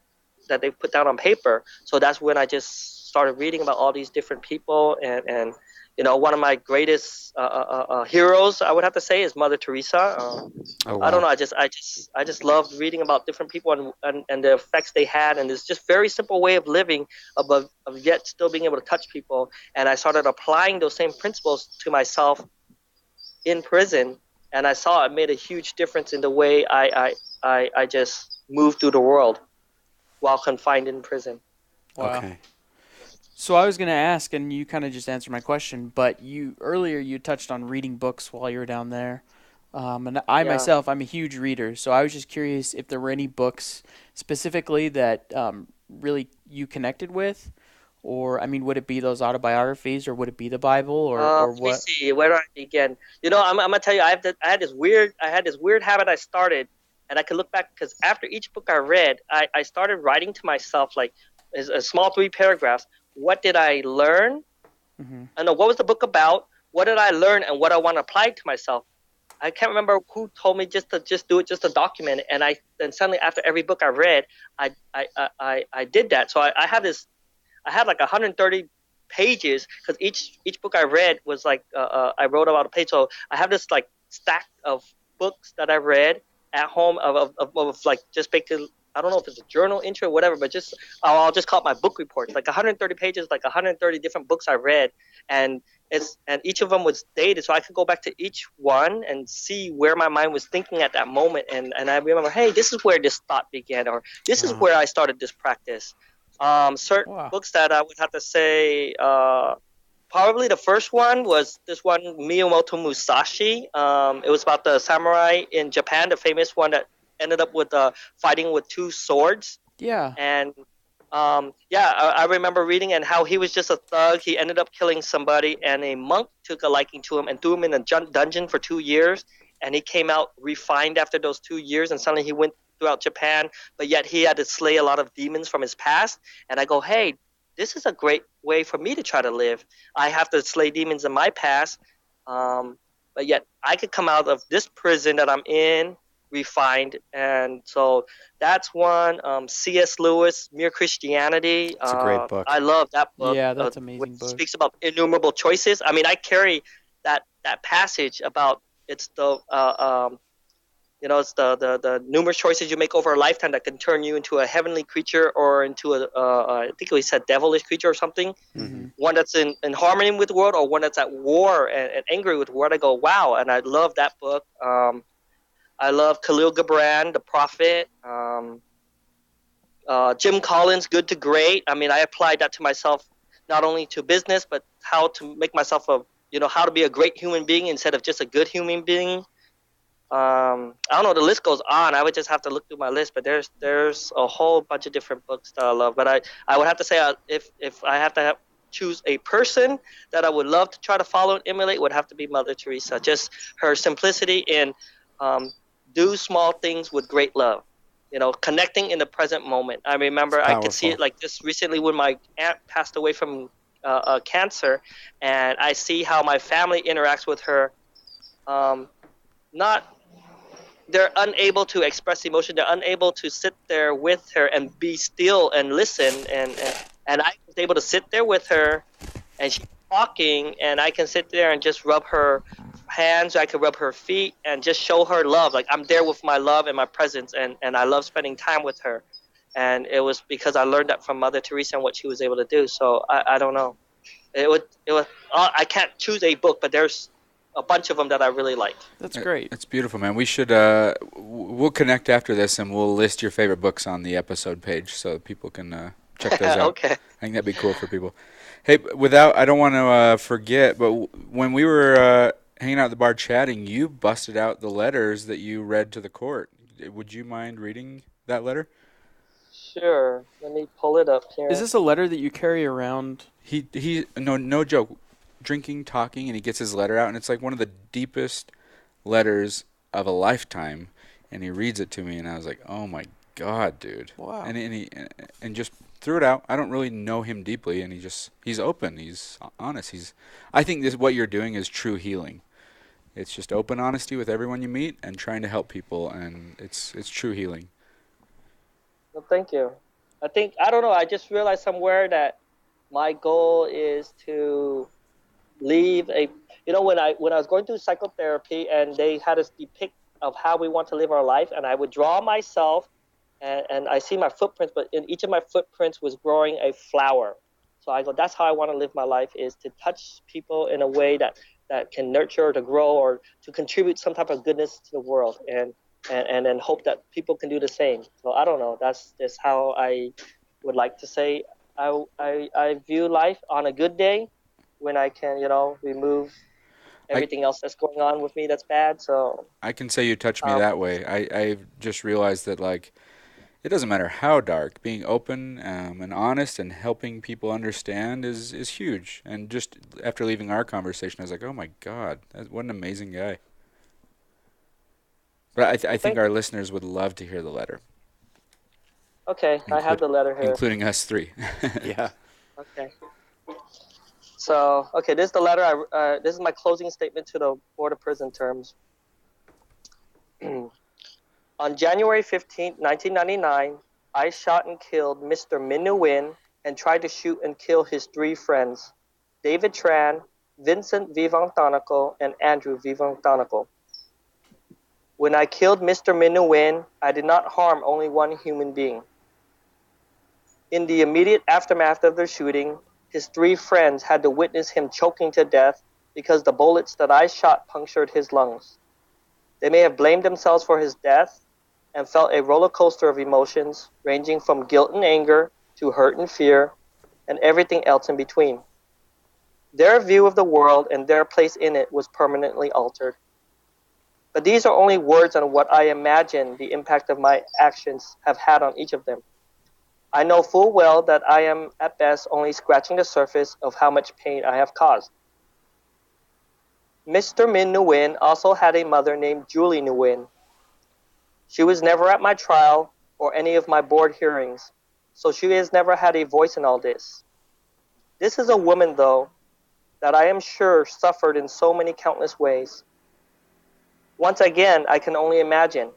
that they put down on paper. So that's when I just started reading about all these different people, and you know, one of my greatest heroes, I would have to say, is Mother Teresa. Oh, wow. I don't know. I just loved reading about different people and the effects they had, and it's just very simple way of living, of yet still being able to touch people. And I started applying those same principles to myself in prison, and I saw it made a huge difference in the way I just moved through the world while confined in prison. Wow. Okay. So I was going to ask, and you kind of just answered my question, but earlier you touched on reading books while you were down there. And I myself, I'm a huge reader, so I was just curious if there were any books specifically that really you connected with, or, I mean, would it be those autobiographies, or would it be the Bible, or Let what? me see, where do I begin? You know, I'm gonna tell you, I had this weird habit I started, and I could look back, because after each book I read, I started writing to myself, like, a small 3 paragraphs. What did I learn? I know, what was the book about? What did I learn, and what I want to apply to myself? I can't remember who told me just to do it, just to document it. And suddenly, after every book I read, I did that. So I had like 130 pages, because each book I read was like I wrote about a page. So I have this like stack of books that I read at home of like just basically, I don't know if it's a journal entry or whatever, but just I'll just call it my book reports. Like 130 pages, like 130 different books I read, and each of them was dated, so I could go back to each one and see where my mind was thinking at that moment. And I remember, hey, this is where this thought began, or this is where I started this practice. Certain books that I would have to say, probably the first one was this one, Miyamoto Musashi. It was about the samurai in Japan, the famous one that ended up with fighting with 2 swords. Yeah. And I remember reading, and how he was just a thug. He ended up killing somebody, and a monk took a liking to him and threw him in a dungeon for 2 years. And he came out refined after those 2 years, and suddenly he went throughout Japan, but yet he had to slay a lot of demons from his past. And I go, hey, this is a great way for me to try to live. I have to slay demons in my past, but yet I could come out of this prison that I'm in refined. And so that's one. C.S. Lewis, Mere Christianity. It's a great book. I love that book. Yeah, that's an amazing which book. speaks about innumerable choices. I mean, I carry that passage about it's the it's the numerous choices you make over a lifetime that can turn you into a heavenly creature, or into I think we said devilish creature or something. One that's in harmony with the world, or one that's at war and angry with the world. I go, wow, and I love that book. I love Khalil Gibran, The Prophet. Jim Collins, Good to Great. I mean, I applied that to myself, not only to business, but how to make myself how to be a great human being instead of just a good human being. I don't know, the list goes on. I would just have to look through my list, but there's a whole bunch of different books that I love. But I would have to say, if I have to choose a person that I would love to try to follow and emulate, would have to be Mother Teresa. Just her simplicity in do small things with great love. Connecting in the present moment. I remember I could see it like just recently when my aunt passed away from cancer, and I see how my family interacts with her. They're unable to express emotion. They're unable to sit there with her and be still and listen. And I was able to sit there with her, and she's talking, and I can sit there and just rub her hands. I could rub her feet and just show her love. Like, I'm there with my love and my presence, and I love spending time with her. And it was because I learned that from Mother Teresa and what she was able to do. So I don't know. It was I can't choose a book, but there's a bunch of them that I really like. That's great. It's beautiful, man. We should we'll connect after this, and we'll list your favorite books on the episode page so people can check those out. Okay. I think that'd be cool for people. Hey, I don't want to forget, but when we were hanging out at the bar chatting, you busted out the letters that you read to the court. Would you mind reading that letter? Sure. Let me pull it up here. Is this a letter that you carry around? No joke. drinking, talking, and he gets his letter out, and it's like one of the deepest letters of a lifetime. And he reads it to me, and I was like, "Oh my God, dude!" Wow. And he just threw it out. I don't really know him deeply, and he's open, he's honest. I think what you're doing is true healing. It's just open honesty with everyone you meet and trying to help people, and it's true healing. Well, thank you. I don't know. I just realized somewhere that my goal is to leave a. When I was going through psychotherapy and they had us depict of how we want to live our life, and I would draw myself, and I see my footprints, but in each of my footprints was growing a flower. So I go, that's how I want to live my life, is to touch people in a way that can nurture, to grow, or to contribute some type of goodness to the world, and then hope that people can do the same. So I don't know. That's just how I would like to say I view life on a good day, when I can, remove everything else that's going on with me that's bad. So I can say you touch me that way. I've just realized that, like, it doesn't matter how dark, being open and honest and helping people understand is huge. And just after leaving our conversation, I was like, oh my God, what an amazing guy. But I think our listeners would love to hear the letter. Okay, I have the letter here. Including us three. Yeah. Okay. So, this is the letter. This is my closing statement to the Board of Prison Terms. On January 15, 1999, I shot and killed Mr. Min Nguyen and tried to shoot and kill his 3 friends, David Tran, Vincent Vivant Donegal, and Andrew Vivant Donegal. When I killed Mr. Min Nguyen, I did not harm only one human being. In the immediate aftermath of the shooting, his 3 friends had to witness him choking to death because the bullets that I shot punctured his lungs. They may have blamed themselves for his death and felt a roller coaster of emotions ranging from guilt and anger to hurt and fear and everything else in between. Their view of the world and their place in it was permanently altered. But these are only words on what I imagine the impact of my actions have had on each of them. I know full well that I am at best only scratching the surface of how much pain I have caused. Mr. Min Nguyen also had a mother named Julie Nguyen. She was never at my trial or any of my board hearings, so she has never had a voice in all this. This is a woman, though, that I am sure suffered in so many countless ways. Once again, I can only imagine.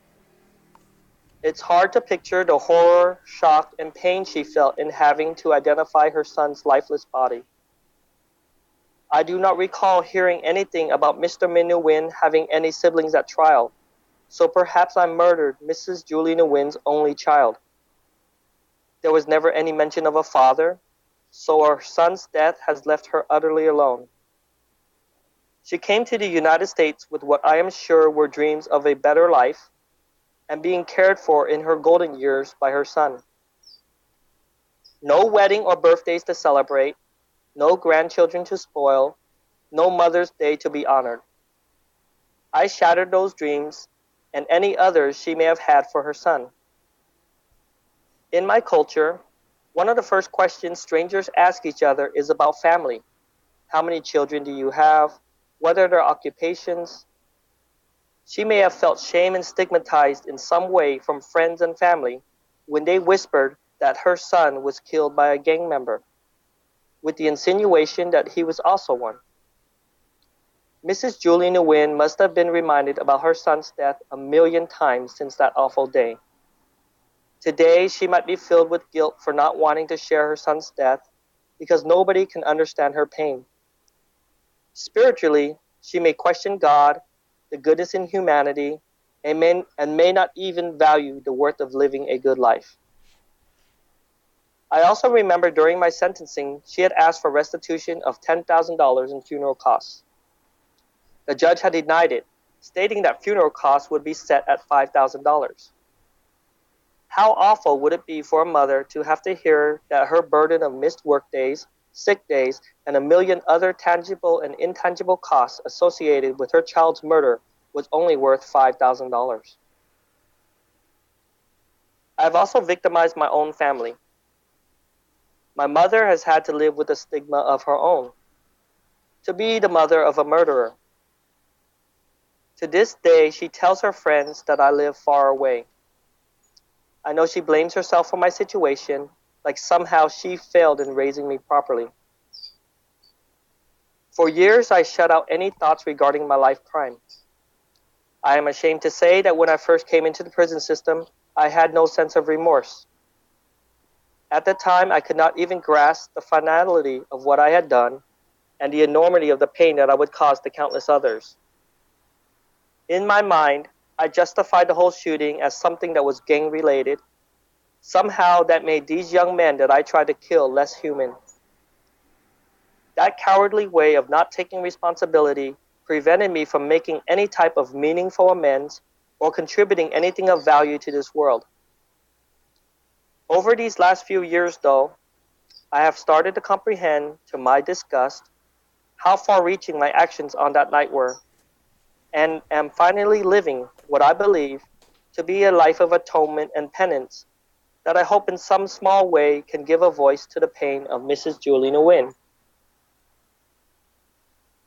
It's hard to picture the horror, shock, and pain she felt in having to identify her son's lifeless body. I do not recall hearing anything about Mr. Min Nguyen having any siblings at trial, so perhaps I murdered Mrs. Julie Nguyen's only child. There was never any mention of a father, so her son's death has left her utterly alone. She came to the United States with what I am sure were dreams of a better life, and being cared for in her golden years by her son. No wedding or birthdays to celebrate, no grandchildren to spoil, no Mother's Day to be honored. I shattered those dreams and any others she may have had for her son. In my culture, one of the first questions strangers ask each other is about family. How many children do you have? What are their occupations? She may have felt shame and stigmatized in some way from friends and family when they whispered that her son was killed by a gang member, with the insinuation that he was also one. Mrs. Julie Nguyen must have been reminded about her son's death 1,000,000 times since that awful day. Today, she might be filled with guilt for not wanting to share her son's death because nobody can understand her pain. Spiritually, she may question God, the goodness in humanity, and may not even value the worth of living a good life. I also remember during my sentencing, she had asked for restitution of $10,000 in funeral costs. The judge had denied it, stating that funeral costs would be set at $5,000. How awful would it be for a mother to have to hear that her burden of missed work days, sick days, and 1,000,000 other tangible and intangible costs associated with her child's murder was only worth $5,000. I have also victimized my own family. My mother has had to live with the stigma of her own. to be the mother of a murderer. To this day, she tells her friends that I live far away. I know she blames herself for my situation, like somehow she failed in raising me properly. For years, I shut out any thoughts regarding my life crime. I am ashamed to say that when I first came into the prison system, I had no sense of remorse. At the time, I could not even grasp the finality of what I had done and the enormity of the pain that I would cause to countless others. In my mind, I justified the whole shooting as something that was gang-related. Somehow that made these young men that I tried to kill less human. That cowardly way of not taking responsibility prevented me from making any type of meaningful amends or contributing anything of value to this world. Over these last few years, though, I have started to comprehend, to my disgust, how far-reaching my actions on that night were, and am finally living what I believe to be a life of atonement and penance that I hope in some small way can give a voice to the pain of Mrs. Julie Nguyen.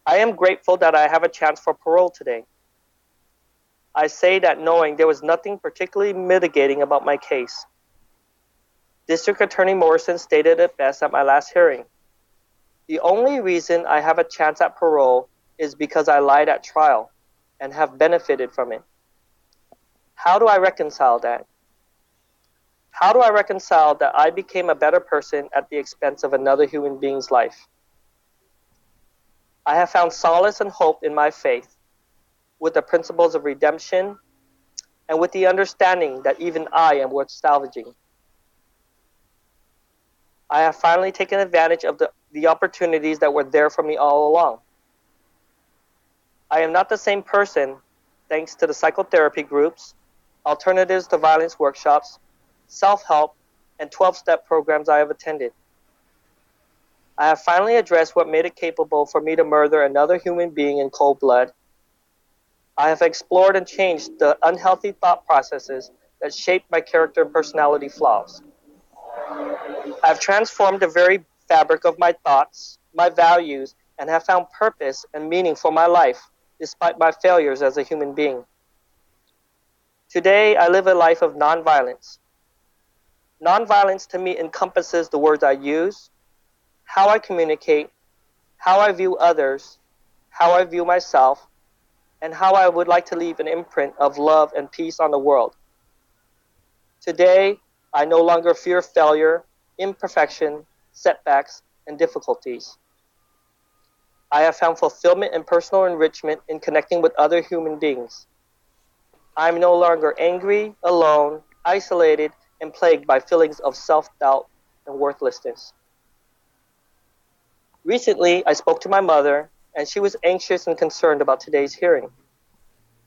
I am grateful that I have a chance for parole today. I say that knowing there was nothing particularly mitigating about my case. District Attorney Morrison stated it best at my last hearing. The only reason I have a chance at parole is because I lied at trial and have benefited from it. How do I reconcile that? How do I reconcile that I became a better person at the expense of another human being's life? I have found solace and hope in my faith, with the principles of redemption, and with the understanding that even I am worth salvaging. I have finally taken advantage of the opportunities that were there for me all along. I am not the same person thanks to the psychotherapy groups, alternatives to violence workshops, self-help, and 12-step programs I have attended. I have finally addressed what made it capable for me to murder another human being in cold blood. I have explored and changed the unhealthy thought processes that shaped my character and personality flaws. I have transformed the very fabric of my thoughts, my values, and have found purpose and meaning for my life, despite my failures as a human being. Today, I live a life of nonviolence. Nonviolence to me encompasses the words I use, how I communicate, how I view others, how I view myself, and how I would like to leave an imprint of love and peace on the world. Today, I no longer fear failure, imperfection, setbacks, and difficulties. I have found fulfillment and personal enrichment in connecting with other human beings. I am no longer angry, alone, isolated, and plagued by feelings of self-doubt and worthlessness. Recently, I spoke to my mother, and she was anxious and concerned about today's hearing.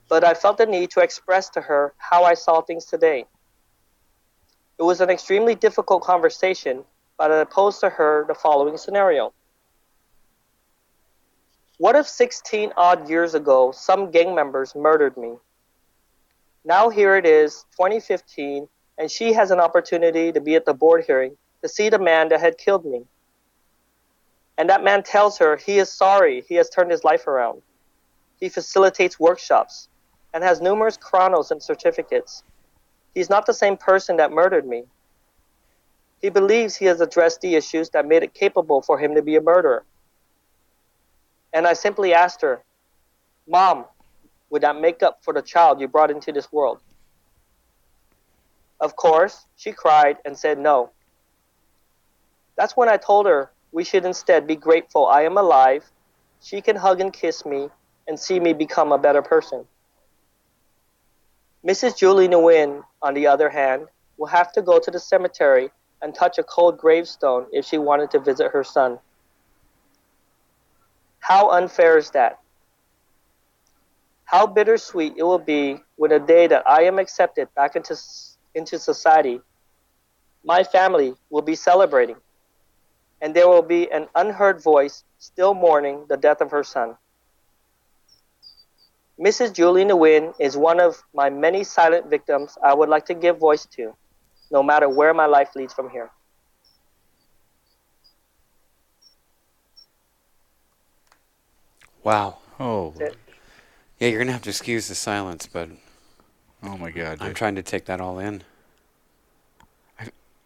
But I felt the need to express to her how I saw things today. It was an extremely difficult conversation, but I posed to her the following scenario. What if 16 odd years ago, some gang members murdered me? Now here it is, 2015, and she has an opportunity to be at the board hearing to see the man that had killed me. And that man tells her he is sorry he has turned his life around. He facilitates workshops and has numerous chronos and certificates. He's not the same person that murdered me. He believes he has addressed the issues that made it capable for him to be a murderer. And I simply asked her, Mom, would that make up for the child you brought into this world? Of course, she cried and said no. That's when I told her we should instead be grateful I am alive, she can hug and kiss me, and see me become a better person. Mrs. Julie Nguyen, on the other hand, will have to go to the cemetery and touch a cold gravestone if she wanted to visit her son. How unfair is that? How bittersweet it will be when the day that I am accepted back into society, my family will be celebrating, and there will be an unheard voice still mourning the death of her son. Mrs. Julie Nguyen is one of my many silent victims I would like to give voice to, no matter where my life leads from here. Wow. Oh. Yeah, you're going to have to excuse the silence, but Oh my God, I'm dude. trying to take that all in.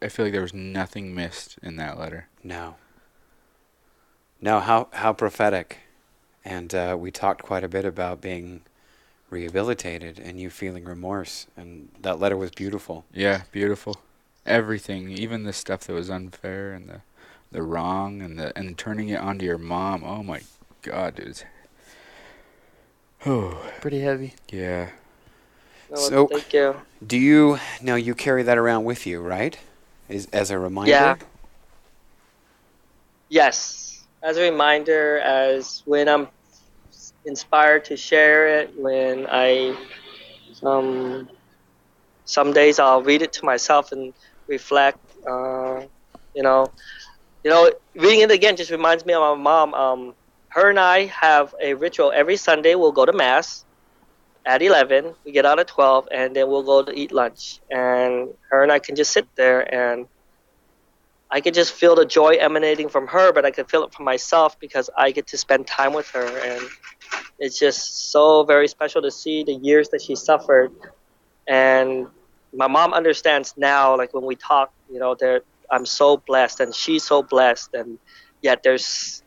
I feel like there was nothing missed in that letter. No. No, how prophetic. And we talked quite a bit about being rehabilitated and you feeling remorse. And that letter was beautiful. Yeah, beautiful. Everything, even the stuff that was unfair and the wrong and turning it onto your mom. Oh my God, dude. Oh, Pretty heavy. yeah. No, So- thank you. Do you, now you carry that around with you, right? As a reminder? Yeah. Yes, as a reminder, as when I'm inspired to share it, when I some days I'll read it to myself and reflect. You know, reading it again just reminds me of my mom. Her and I have a ritual every Sunday. We'll go to mass at 11. We get out at 12, and then we'll go to eat lunch. And her and I can just sit there, and I could just feel the joy emanating from her, but I could feel it from myself because I get to spend time with her. And it's just so very special to see the years that she suffered. And my mom understands now, like when we talk, I'm so blessed and she's so blessed, and yet there's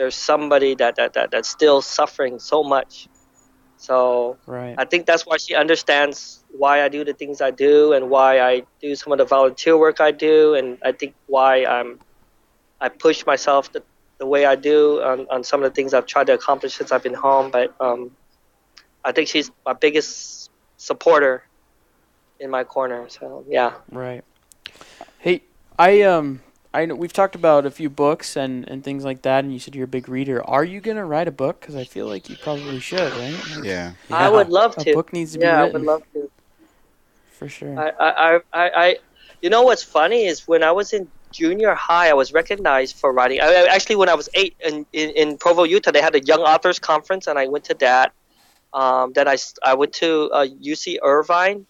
somebody that's still suffering so much. So Right. I think that's why she understands why I do the things I do and why I do some of the volunteer work I do, and I think why I push myself the way I do on some of the things I've tried to accomplish since I've been home. But I think she's my biggest supporter in my corner. So yeah. Right. Hey, I know we've talked about a few books and things like that, and you said you're a big reader. Are you gonna write a book? Because I feel like you probably should, right? Like, Yeah. I would love a to. book needs to be Yeah, I written. would love to. For sure. I you know what's funny is when I was in junior high, I was recognized for writing. Actually, when I was 8 in Provo, Utah, they had a Young Authors Conference, and I went to that. Then I went to UC Irvine.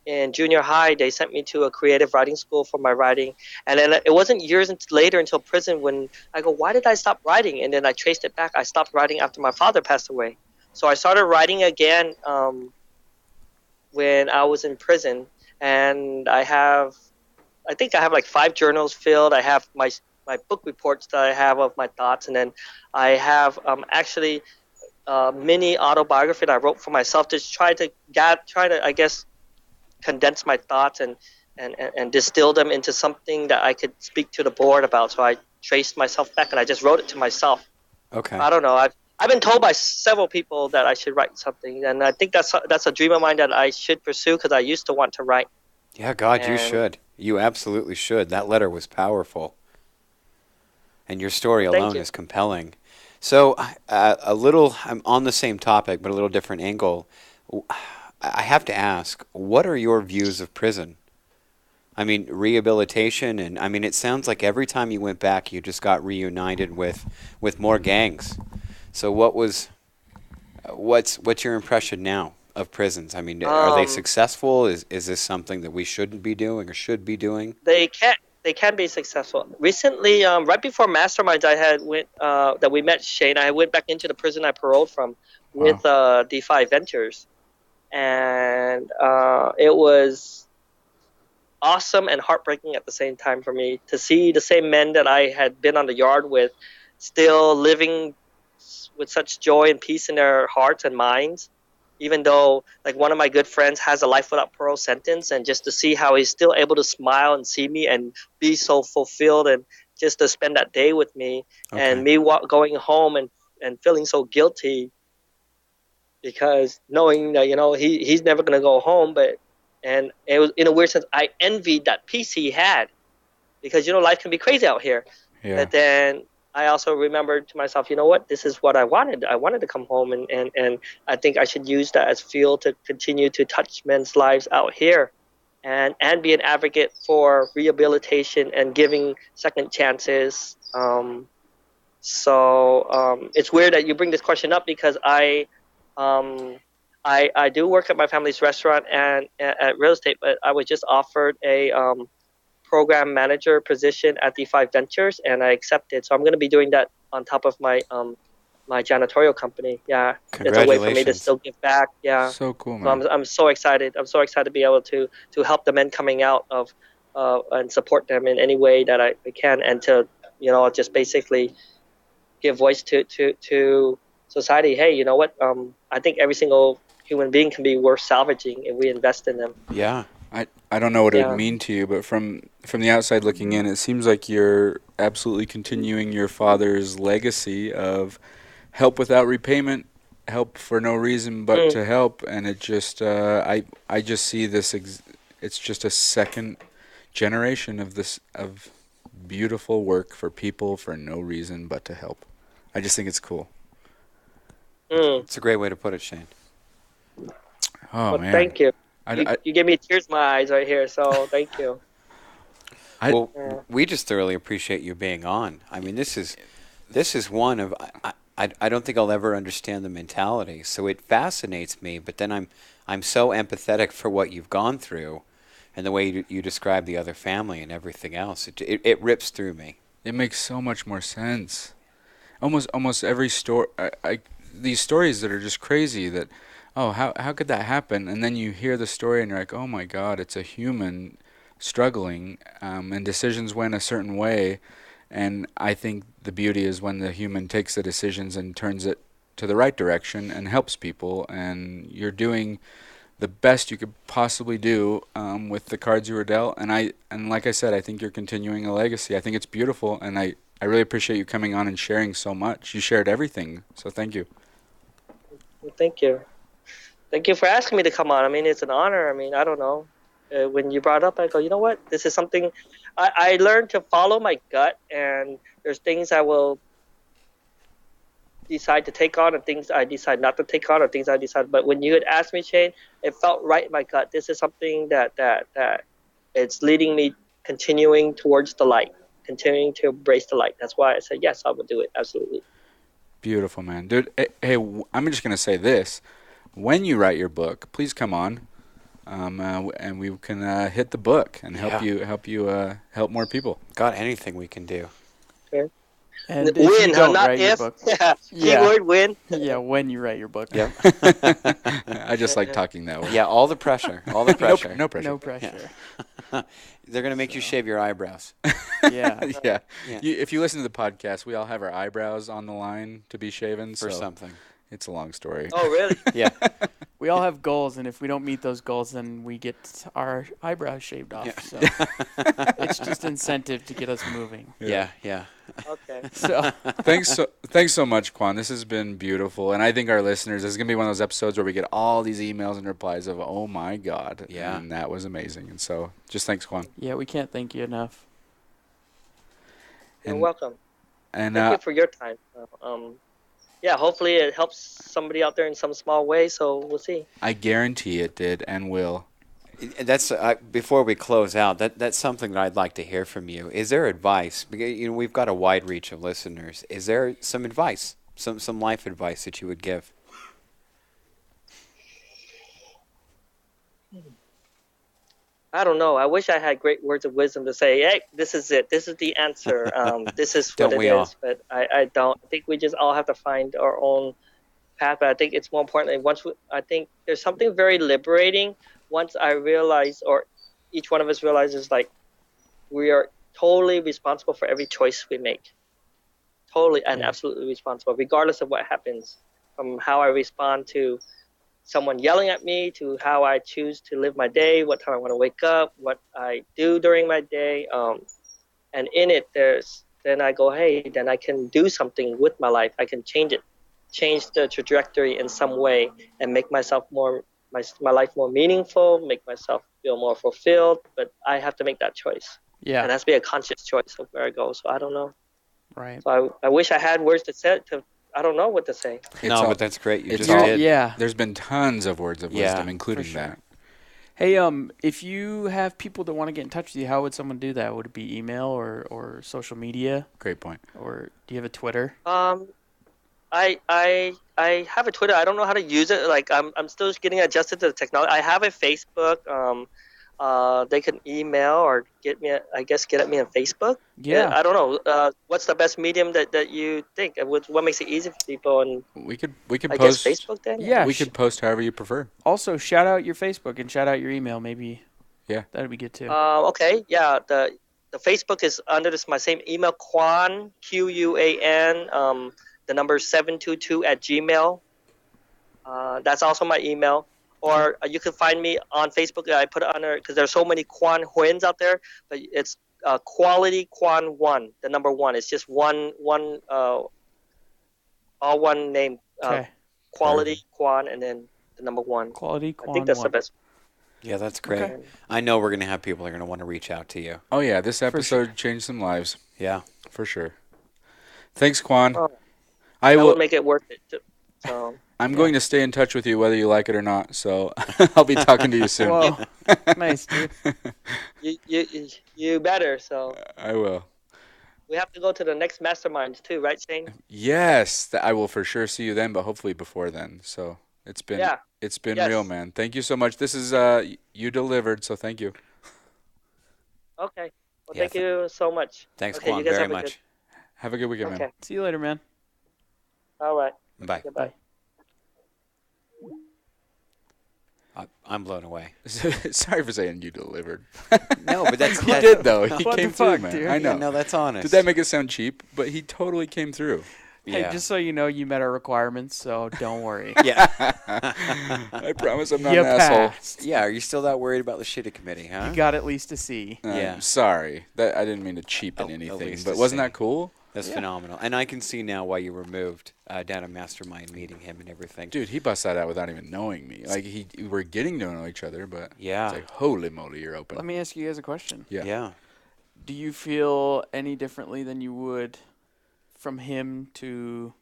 In junior high, they sent me to a creative writing school for my writing. And then it wasn't years later until prison when I go, why did I stop writing? And then I traced it back. I stopped writing after my father passed away. So I started writing again when I was in prison. And I think I have like 5 journals filled. I have my book reports that I have of my thoughts. And then I have actually mini autobiography that I wrote for myself to try to I guess condense my thoughts and distill them into something that I could speak to the board about. So I traced myself back and I just wrote it to myself. Okay. I don't know. I've been told by several people that I should write something, and I think that's a dream of mine that I should pursue because I used to want to write. Yeah, God, you And- should. You absolutely should. That letter was powerful. And your story Thank alone you. is compelling. So, I'm on the same topic, but a little different angle. I have to ask, what are your views of prison? I mean, rehabilitation, and I mean, it sounds like every time you went back, you just got reunited with more gangs. So what's your impression now of prisons? I mean, are they successful? Is this something that we shouldn't be doing or should be doing? They can be successful. Recently, right before Masterminds, that we met Shane. I went back into the prison I paroled from with D5 Ventures, and it was awesome and heartbreaking at the same time for me to see the same men that I had been on the yard with still living with such joy and peace in their hearts and minds, even though like one of my good friends has a life without parole sentence, and just to see how he's still able to smile and see me and be so fulfilled and just to spend that day with me. Okay. And me going home and feeling so guilty because knowing that he's never going to go home, and it was in a weird sense I envied that peace he had because life can be crazy out here. Yeah. But then I also remembered to myself, you know what, this is what I wanted. I wanted to come home, and I think I should use that as fuel to continue to touch men's lives out here and be an advocate for rehabilitation and giving second chances. So it's weird that you bring this question up because I do work at my family's restaurant and at real estate, but I was just offered a program manager position at D5 Ventures, and I accepted. So I'm going to be doing that on top of my my janitorial company. Yeah, it's a way for me to still give back. Yeah, So cool, man. so I'm so excited. I'm so excited to be able to help the men coming out of and support them in any way that I can, and to just basically give voice to society. Hey, you know what? I think every single human being can be worth salvaging if we invest in them. Yeah. I don't know what it Yeah. would mean to you, but from the outside looking in, it seems like you're absolutely continuing your father's legacy of help without repayment, help for no reason but to help, and it just I just see this. It's just a second generation of this of beautiful work for people for no reason but to help. I just think it's cool. It's a great way to put it, Shane. Oh Well, man, thank you. I You gave me tears in my eyes right here, so thank you. Well, we just thoroughly appreciate you being on. I mean, this is one of I don't think I'll ever understand the mentality. So it fascinates me, but then I'm so empathetic for what you've gone through, and the way you describe the other family and everything else. It rips through me. It makes so much more sense. Almost every story, these stories that are just crazy. That, oh, how could that happen? And then you hear the story and you're like, oh my God, it's a human struggling, and decisions went a certain way. And I think the beauty is when the human takes the decisions and turns it to the right direction and helps people. And you're doing the best you could possibly do with the cards you were dealt. And like I said, I think you're continuing a legacy. I think it's beautiful, and I really appreciate you coming on and sharing so much. You shared everything, so thank you. Well, thank you. Thank you for asking me to come on. I mean, it's an honor. I mean, I don't know. When you brought up, I go, you know what? This is something I learned to follow my gut, and there's things I will decide to take on and things I decide not to take on, or things I decide. But when you had asked me, Shane, it felt right in my gut. This is something that it's leading me, continuing towards the light, continuing to embrace the light. That's why I said, yes, I will do it. Absolutely. Beautiful, man. Dude, hey, I'm just going to say this. When you write your book, please come on, and we can hit the book and help help more people. God, anything we can do. Okay. And if Win, you don't not write if. your book, Yeah. Yeah. Keyword win. yeah, when you write your book, Yep. I just like talking that way. Yeah, all the pressure. All the pressure. No pressure. no pressure. They're going to make you shave your eyebrows. Yeah, Yeah. Yeah. If you listen to the podcast, we all have our eyebrows on the line to be shaven. For so something. It's a long story. Oh, really? Yeah. we all have goals, and if we don't meet those goals, then we get our eyebrows shaved off. Yeah. So it's just incentive to get us moving. Yeah. Okay. So Thanks so much, Quan. This has been beautiful, and I think our listeners, this is gonna be one of those episodes where we get all these emails and replies of, "Oh my God," Yeah. and that was amazing. And so, just thanks, Quan. yeah, we can't thank you enough. You're And- welcome. And Thank you for your time. Yeah, hopefully it helps somebody out there in some small way. So we'll see. I guarantee it did and will. That's before we close out. That's something that I'd like to hear from you. Is there advice? Because, we've got a wide reach of listeners. Is there some advice, some life advice that you would give? I don't know. I wish I had great words of wisdom to say, hey, this is it. This is the answer. This is what Don't it we is. all? But I don't. I think we just all have to find our own path. But I think it's more important. I think there's something very liberating once I realize, or each one of us realizes, like, we are totally responsible for every choice we make. Totally and absolutely responsible, regardless of what happens, from how I respond to someone yelling at me, to how I choose to live my day, what time I want to wake up, what I do during my day. And in it, then I go, hey, then I can do something with my life. I can change it, change the trajectory in some way, and make myself my life more meaningful, make myself feel more fulfilled. But I have to make that choice. Yeah, And it has to be a conscious choice of where I go. So I don't know. right. So I wish I had words to say. I don't know what to say. But that's great. You it's just all- did. Yeah. There's been tons of words of Yeah, wisdom, including for sure. that. Hey, if you have people that want to get in touch with you, how would someone do that? Would it be email or social media, Great point. or do you have a Twitter? I have a Twitter. I don't know how to use it. Like I'm still getting adjusted to the technology. I have a Facebook. they can email or get at me on Facebook. Yeah. I don't know. What's the best medium that you think? What makes it easy for people? And We could I post. guess Facebook then. Yeah. We could post however you prefer. Also, shout out your Facebook and shout out your email. Maybe. Yeah. That'd be good too. Okay. Yeah. The Facebook is under my same email, Quan Quan. The number 722 at Gmail. That's also my email. Or you can find me on Facebook. I put it under because there's so many Quan Huyns out there, but it's Quality Quan 1. The number 1. It's just one all one name. Okay. Quality Quan and then the number 1. Quality I Quan think that's 1. the best. Yeah, that's great. Okay. I know we're going to have people that are going to want to reach out to you. Oh yeah, this episode changed some lives Yeah. for sure. Thanks, Quan. Oh, I that will. would make it worth it. So I'm going to stay in touch with you whether you like it or not. So I'll be talking to you soon. Whoa. Nice, dude. you better. So I will. we have to go to the next mastermind too, right, Shane? Yes, I will for sure see you then, but hopefully before then. So it's been Yeah. it's been Yes. real, man. Thank you so much. This is you delivered, so thank you. Okay. Well, Yeah, thank you so much. Thanks, Okay, Quan, you guys very have a much. Have a good weekend, Okay. man. See you later, man. All right. Bye. Goodbye. I'm blown away. Sorry for saying you delivered. No, but that's He did though. He What the came through, fuck, man. dude? I know. Yeah, no, that's honest. Did that make it sound cheap? But he totally came through. Hey, Yeah. just so you know, you met our requirements, so don't worry. Yeah. I promise I'm not You an asshole. passed. Yeah. Are you still that worried about the shitty committee, huh? You got at least a C. Yeah. Sorry. That I didn't mean to cheapen At anything, least but to wasn't say. that cool? That's phenomenal. And I can see now why you were moved down at Mastermind, meeting him and everything. Dude, he bust that out without even knowing me. Like we were getting to know each other, but Yeah. it's like holy moly, you're open. Let me ask you guys a question. Yeah. Yeah. Do you feel any differently than you would from him to,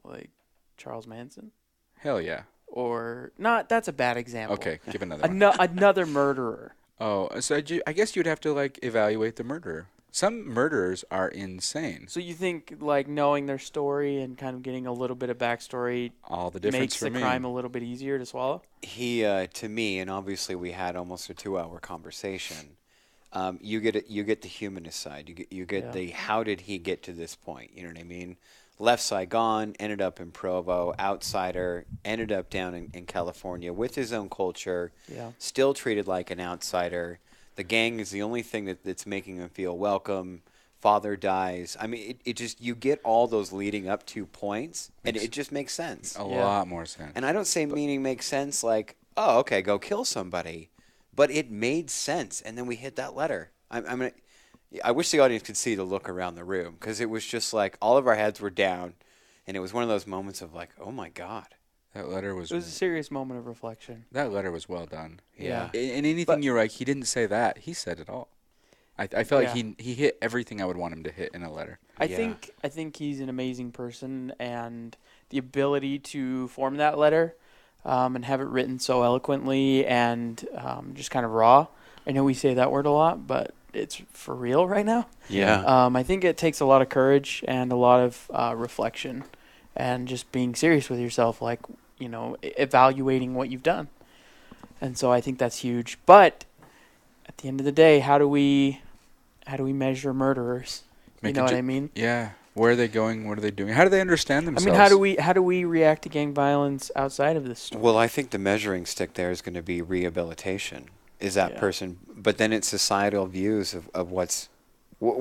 like, Charles Manson? Hell yeah. Or not? That's a bad example. Okay, give another one. Another murderer. Oh, so I guess you'd have to like evaluate the murderer. Some murderers are insane. So you think, like, knowing their story and kind of getting a little bit of backstory All the difference makes for the me. crime a little bit easier to swallow? He, to me, and obviously we had almost a 2-hour conversation. You get the humanist side. You get Yeah. the how did he get to this point? You know what I mean? Left Saigon, ended up in Provo, outsider, ended up down in California with his own culture, Yeah. still treated like an outsider. The gang is the only thing that's making him feel welcome. Father dies. I mean, it just, you get all those leading up to points, and it just makes sense. A Yeah. lot more sense. And I don't say meaning makes sense like, oh, okay, go kill somebody. But it made sense. And then we hit that letter. I wish the audience could see the look around the room, because it was just like all of our heads were down. And it was one of those moments of like, oh, my God. That letter was It was a serious moment of reflection. that letter was well done. Yeah. And anything you're like, he didn't say that. He said it all. I felt like he hit everything I would want him to hit in a letter. I Yeah. think he's an amazing person, and the ability to form that letter and have it written so eloquently and just kind of raw. I know we say that word a lot, but it's for real right now. Yeah. I think it takes a lot of courage and a lot of reflection and just being serious with yourself, like, you know, evaluating what you've done. And so I think that's huge. But at the end of the day, how do we measure murderers? Make You know a what ju- I mean? Yeah. Where are they going? What are they doing? How do they understand I themselves? mean, how do we react to gang violence outside of this story? Well, I think the measuring stick there is going to be rehabilitation. Is that Yeah. person, but then it's societal views of what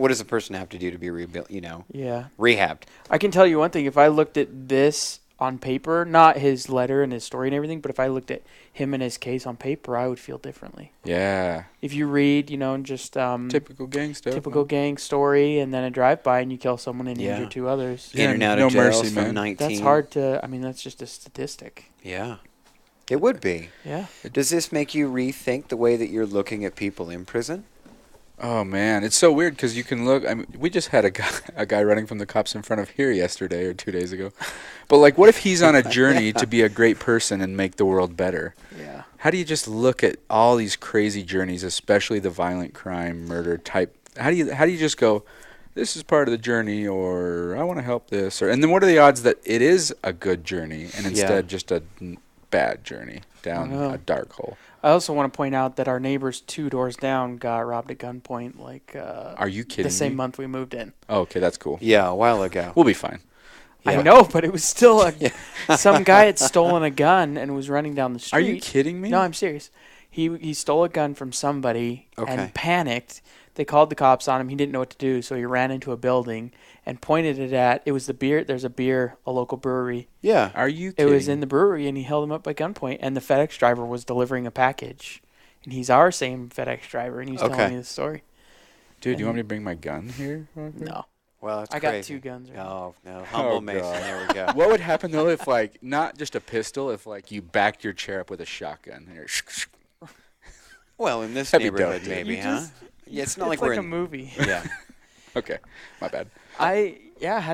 does a person have to do to be Yeah. rehabbed? I can tell you one thing. If I looked at this on paper, not his letter and his story and everything, but if I looked at him and his case on paper, I would feel differently. Yeah. If you read, just Typical gang stuff. typical gang story and then a drive-by and you kill someone and Yeah. injure 2 others, Yeah, In and out no of jail mercy, from man. 19. that's hard to, that's just a statistic. Yeah, it would be. Yeah. Does this make you rethink the way that you're looking at people in prison? Oh man, it's so weird because you can look. I mean, we just had a guy running from the cops in front of here yesterday or 2 days ago. But like, what if he's on a journey to be a great person and make the world better? Yeah. How do you just look at all these crazy journeys, especially the violent crime, murder type? How do you just go, this is part of the journey, or I want to help this, or and then what are the odds that it is a good journey and instead just a bad journey down know. a dark hole. I also want to point out that our neighbors 2 doors down got robbed at gunpoint. Like, Are you kidding the same me? month we moved in. Oh, okay, that's cool. Yeah, a while ago. We'll be fine. Yeah. I know, but it was still some guy had stolen a gun and was running down the street. Are you kidding me? No, I'm serious. He stole a gun from somebody Okay. and panicked. They called the cops on him. He didn't know what to do, so he ran into a building and pointed it at. It was the beer. There's a local brewery. Yeah. Are you It kidding? was in the brewery, and he held him up by gunpoint. And the FedEx driver was delivering a package, and he's our same FedEx driver, and he's Okay. telling me the story. Dude, do you want me to bring my gun here? No, Well, it's I got crazy. 2 guns. Right now. Oh, no. Humble Mason. God. There we go. What would happen though if like not just a pistol, if like you backed your chair up with a shotgun? And you're Well, in this That'd be dope, neighborhood, dude. maybe, You huh? just- Yeah, it's not It's like like we're a in. movie. Yeah. Okay, my bad. How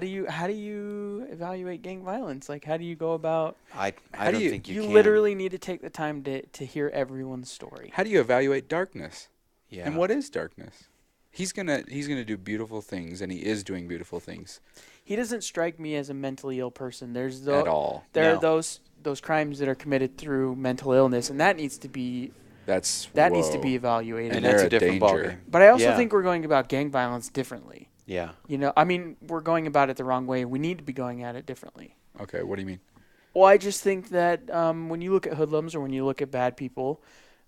do you evaluate gang violence? Like, how do you go about? I How do don't you- think you You can. literally need to take the time to hear everyone's story. How do you evaluate darkness? Yeah. And what is darkness? He's gonna do beautiful things, and he is doing beautiful things He doesn't strike me as a mentally ill person. There's at all. There No. are those crimes that are committed through mental illness, and that needs to be Needs needs to whoa. be evaluated. And they're that's a a different danger. ballgame. But I also Yeah. think we're going about gang violence differently. Yeah. You know, I mean, we're going about it the wrong way. We need to be going at it differently. Okay, what do you mean? Well, I just think that when you look at hoodlums or when you look at bad people,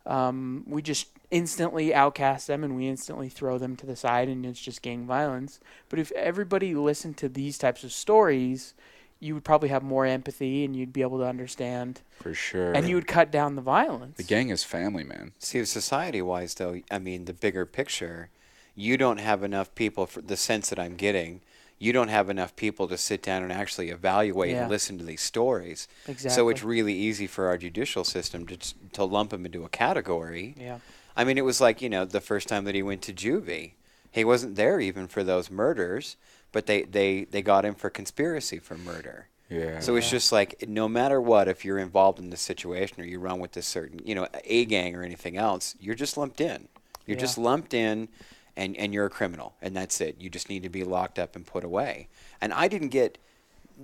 we just instantly outcast them and we instantly throw them to the side, and it's just gang violence. But if everybody listened to these types of stories, you would probably have more empathy and you'd be able to understand, For sure. and you would cut down the violence. The gang is family, man. See, society-wise, though, I mean, the bigger picture, you don't have enough people, for the sense that I'm getting, you don't have enough people to sit down and actually evaluate Yeah. and listen to these stories. Exactly. So it's really easy for our judicial system to lump him into a category. Yeah. I mean, it was like, the first time that he went to juvie. He wasn't there even for those murders, but they got him for conspiracy for murder. Yeah. So it's just like, no matter what, if you're involved in this situation or you run with this certain, A gang or anything else, you're just lumped in. You're Yeah. just lumped in, and you're a criminal, and that's it. You just need to be locked up and put away. And I didn't get,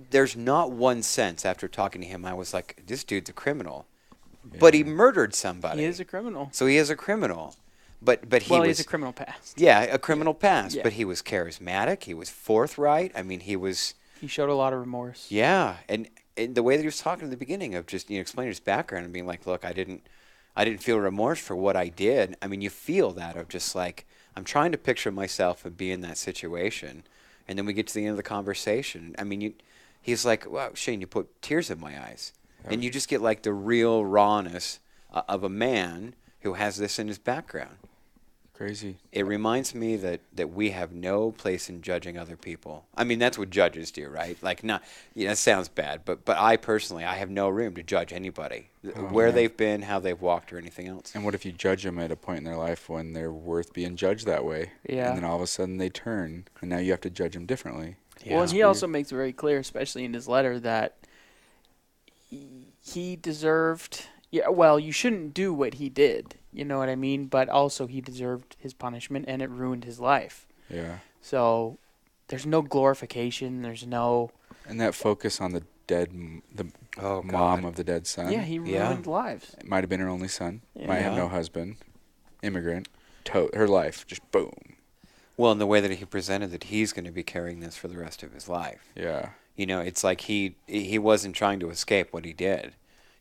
there's not one sense after talking to him, I was like, this dude's a criminal. But he murdered somebody. He is a criminal. So he is a criminal. But he Well, was, he's a criminal past. yeah, a criminal past. Yeah. But he was charismatic. He was forthright. I mean, he was... He showed a lot of remorse. Yeah, and the way that he was talking at the beginning of just explaining his background and being like, look, I didn't feel remorse for what I did. I mean, you feel that of just like, I'm trying to picture myself and be in that situation, and then we get to the end of the conversation. I mean, he's like, wow, Shane, you put tears in my eyes, and you just get like the real rawness of a man who has this in his background. Crazy. It reminds me that we have no place in judging other people. I mean, that's what judges do, right? Like, not, it sounds bad, but I personally, I have no room to judge anybody, where yeah. they've been, how they've walked, or anything else. And what if you judge them at a point in their life when they're worth being judged that way? Yeah. And then all of a sudden they turn, and now you have to judge them differently. Well, and he also makes it very clear, especially in his letter, that he deserved... Yeah, well, you shouldn't do what he did, you know what I mean? But also he deserved his punishment, and it ruined his life. Yeah. So there's no glorification. There's no... And that focus on the mom God. of the dead son. Yeah, he ruined lives. It might have been her only son. Yeah. Might have no husband. Immigrant. Her life, just boom. Well, in the way that he presented that he's going to be carrying this for the rest of his life. Yeah. It's like he wasn't trying to escape what he did.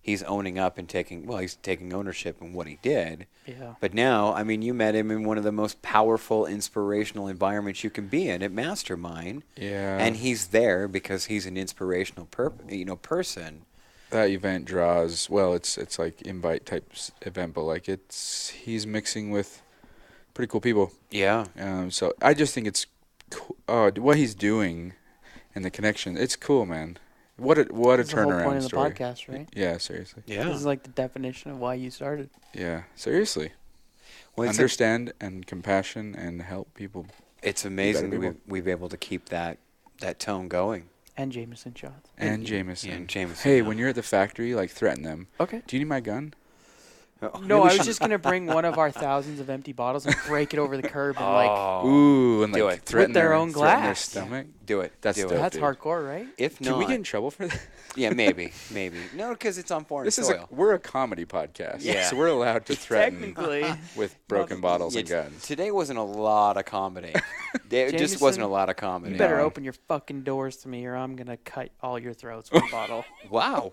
He's owning up and he's taking ownership in what he did. Yeah. But now, I mean, you met him in one of the most powerful, inspirational environments you can be in at Mastermind. Yeah. And he's there because he's an inspirational person. That event draws, well, it's like invite type event, but like he's mixing with pretty cool people. Yeah. So I just think it's cool. What he's doing and the connection, it's cool, man. What a That's the whole turnaround point of the story. podcast, right? Yeah, seriously. Yeah. This is like the definition of why you started. Yeah, seriously. Well, Understand and compassion and help people. it's amazing people. that we've able to keep that tone going. And Jameson shots. And Jameson. Yeah, and Jameson, Hey, yeah. when you're at the factory, like threaten them. Okay. Do you need my gun? No, I was just going to bring one of our thousands of empty bottles and break it over the curb and like... Ooh, and Do like it. threaten With their own threaten their glass. stomach. Do it. That's do dope. it. That's dude. hardcore, right? If not, Can we get in trouble for that? yeah, maybe. No, because it's on foreign soil. We're a comedy podcast, Yeah. so we're allowed to threaten Technically. with broken bottles and Yeah, guns. Today wasn't a lot of comedy. There just Jameson, wasn't a lot of comedy. You better No. open your fucking doors to me, or I'm gonna cut all your throats with a bottle. Wow.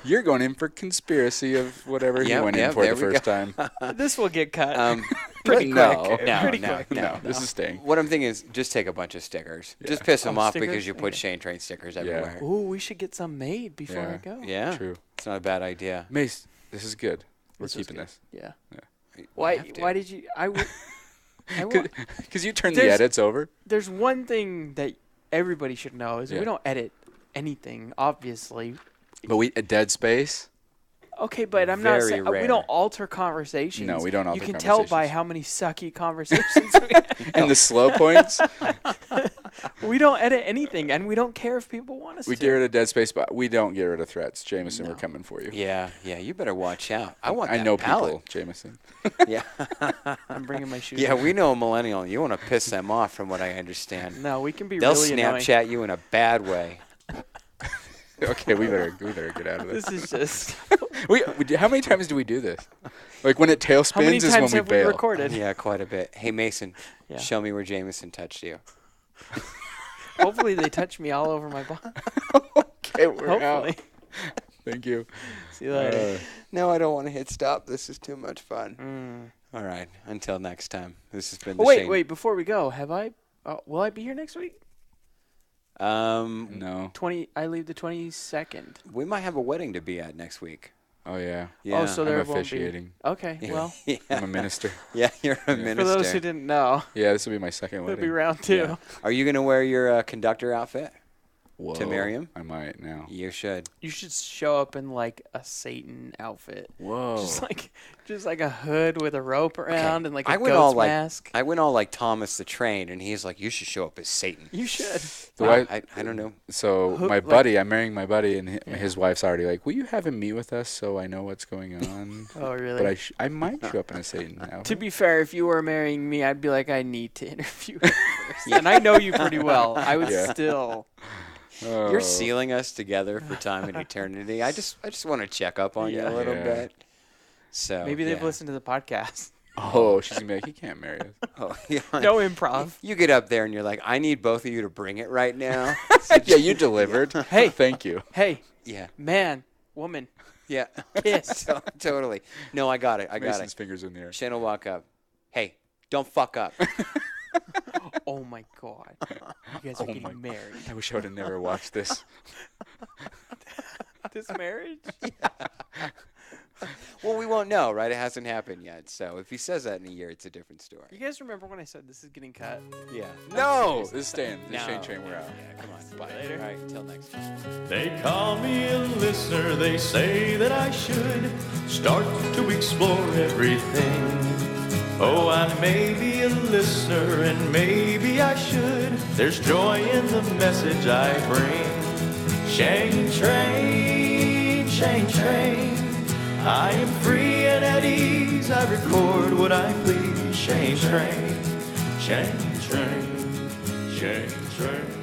You're going in for conspiracy of whatever he Yep, went in yep, for there the we first go. time. This will get cut. Pretty quick. Pretty quick. No, this is staying. What I'm thinking is just take a bunch of stickers. Yeah. Just piss them Oh, off stickers? because you put Okay. ShaneTrain stickers everywhere. Ooh, we should get some made before Yeah. I go. Yeah. True. It's not a bad idea. Mace, this is good. We're This was keeping good. this. Yeah. We Why? have to. Why did you? I would. Because you turned the There's- edits over. There's one thing that everybody should know is Yeah. we don't edit anything, obviously. But a dead space. Okay, but I'm not Very saying rare. we don't alter conversations. No, we don't alter You can tell by conversations. how many sucky conversations we have. And the slow points, We don't edit anything, and we don't care if people want us we to. get rid of dead space, but we don't get rid of threats. Jameson, we're coming for you. Yeah. You better watch out. I want I that know palate. people, Jameson. Yeah. I'm bringing my shoes. Yeah, on. we know a millennial. You want to piss them off, from what I understand. No, we can be They'll really annoying. Snapchat you in a bad way. Okay, we better get out of this. This is just. How many times do we do this? Like when it tailspins How many is when times we have we bail. recorded? Yeah, quite a bit. Hey, Mason, Yeah. show me where Jameson touched you. Hopefully, they touch me all over my body. Okay, we're Hopefully. out. Thank you. See you later. No, I don't want to hit stop. This is too much fun. All right. Until next time. This has been the Oh, wait, Shane. wait. Before we go, have I? Will I be here next week? No. I leave the 22nd. We might have a wedding to be at next week. Oh yeah. Yeah. Oh, so I'm there won't be. officiating. Okay, Yeah. well, yeah. I'm a minister. Yeah, you're a for minister. those who didn't know, Yeah, this will be my second it'll wedding. be round 2. Yeah. Are you going to wear your conductor outfit? Whoa, To marry him? I might now. You should. You should show up in like a Satan outfit, Whoa. just like a hood with a rope around and like a I went all goat's like mask. I went all like Thomas the Train, and he's like, "You should show up as Satan." You should. I don't know. So Who- my like- buddy, I'm marrying my buddy, and his wife's already like, "Will you have him meet with us so I know what's going on?" Oh, really? But I might show up in a Satan outfit. To be fair, if you were marrying me, I'd be like, I need to interview you first. And I know you pretty well. I would Yeah. still. Oh. You're sealing us together for time and eternity. I just want to check up on you a little Yeah. bit. So Maybe they've yeah. listened to the podcast. Oh, she's gonna be like, he can't marry us. Oh, yeah. No improv. You get up there and you're like, I need both of you to bring it right now. Yeah, you delivered. Hey. Thank you. Hey, Yeah, man, woman, yeah. kiss. Totally. No, I got it. I got Mason's it. fingers in the air. Shane will walk up. Hey, don't fuck up. Oh my God. You guys are Oh my- getting married. I wish I would have never watched this. This marriage? Well, we won't know, right? It hasn't happened yet. So if he says that in a year, it's a different story. You guys remember when I said this is getting cut? Yeah. No, this is staying. This No. ShaneTrain, we're out. Yeah, come on. Bye. Later. All right, until next time. They call me a listener, they say that I should start to explore everything. Oh, I may be a listener and maybe I should. There's joy in the message I bring. ShaneTrain, ShaneTrain. I am free and at ease, I record what I please. ShaneTrain, ShaneTrain, ShaneTrain.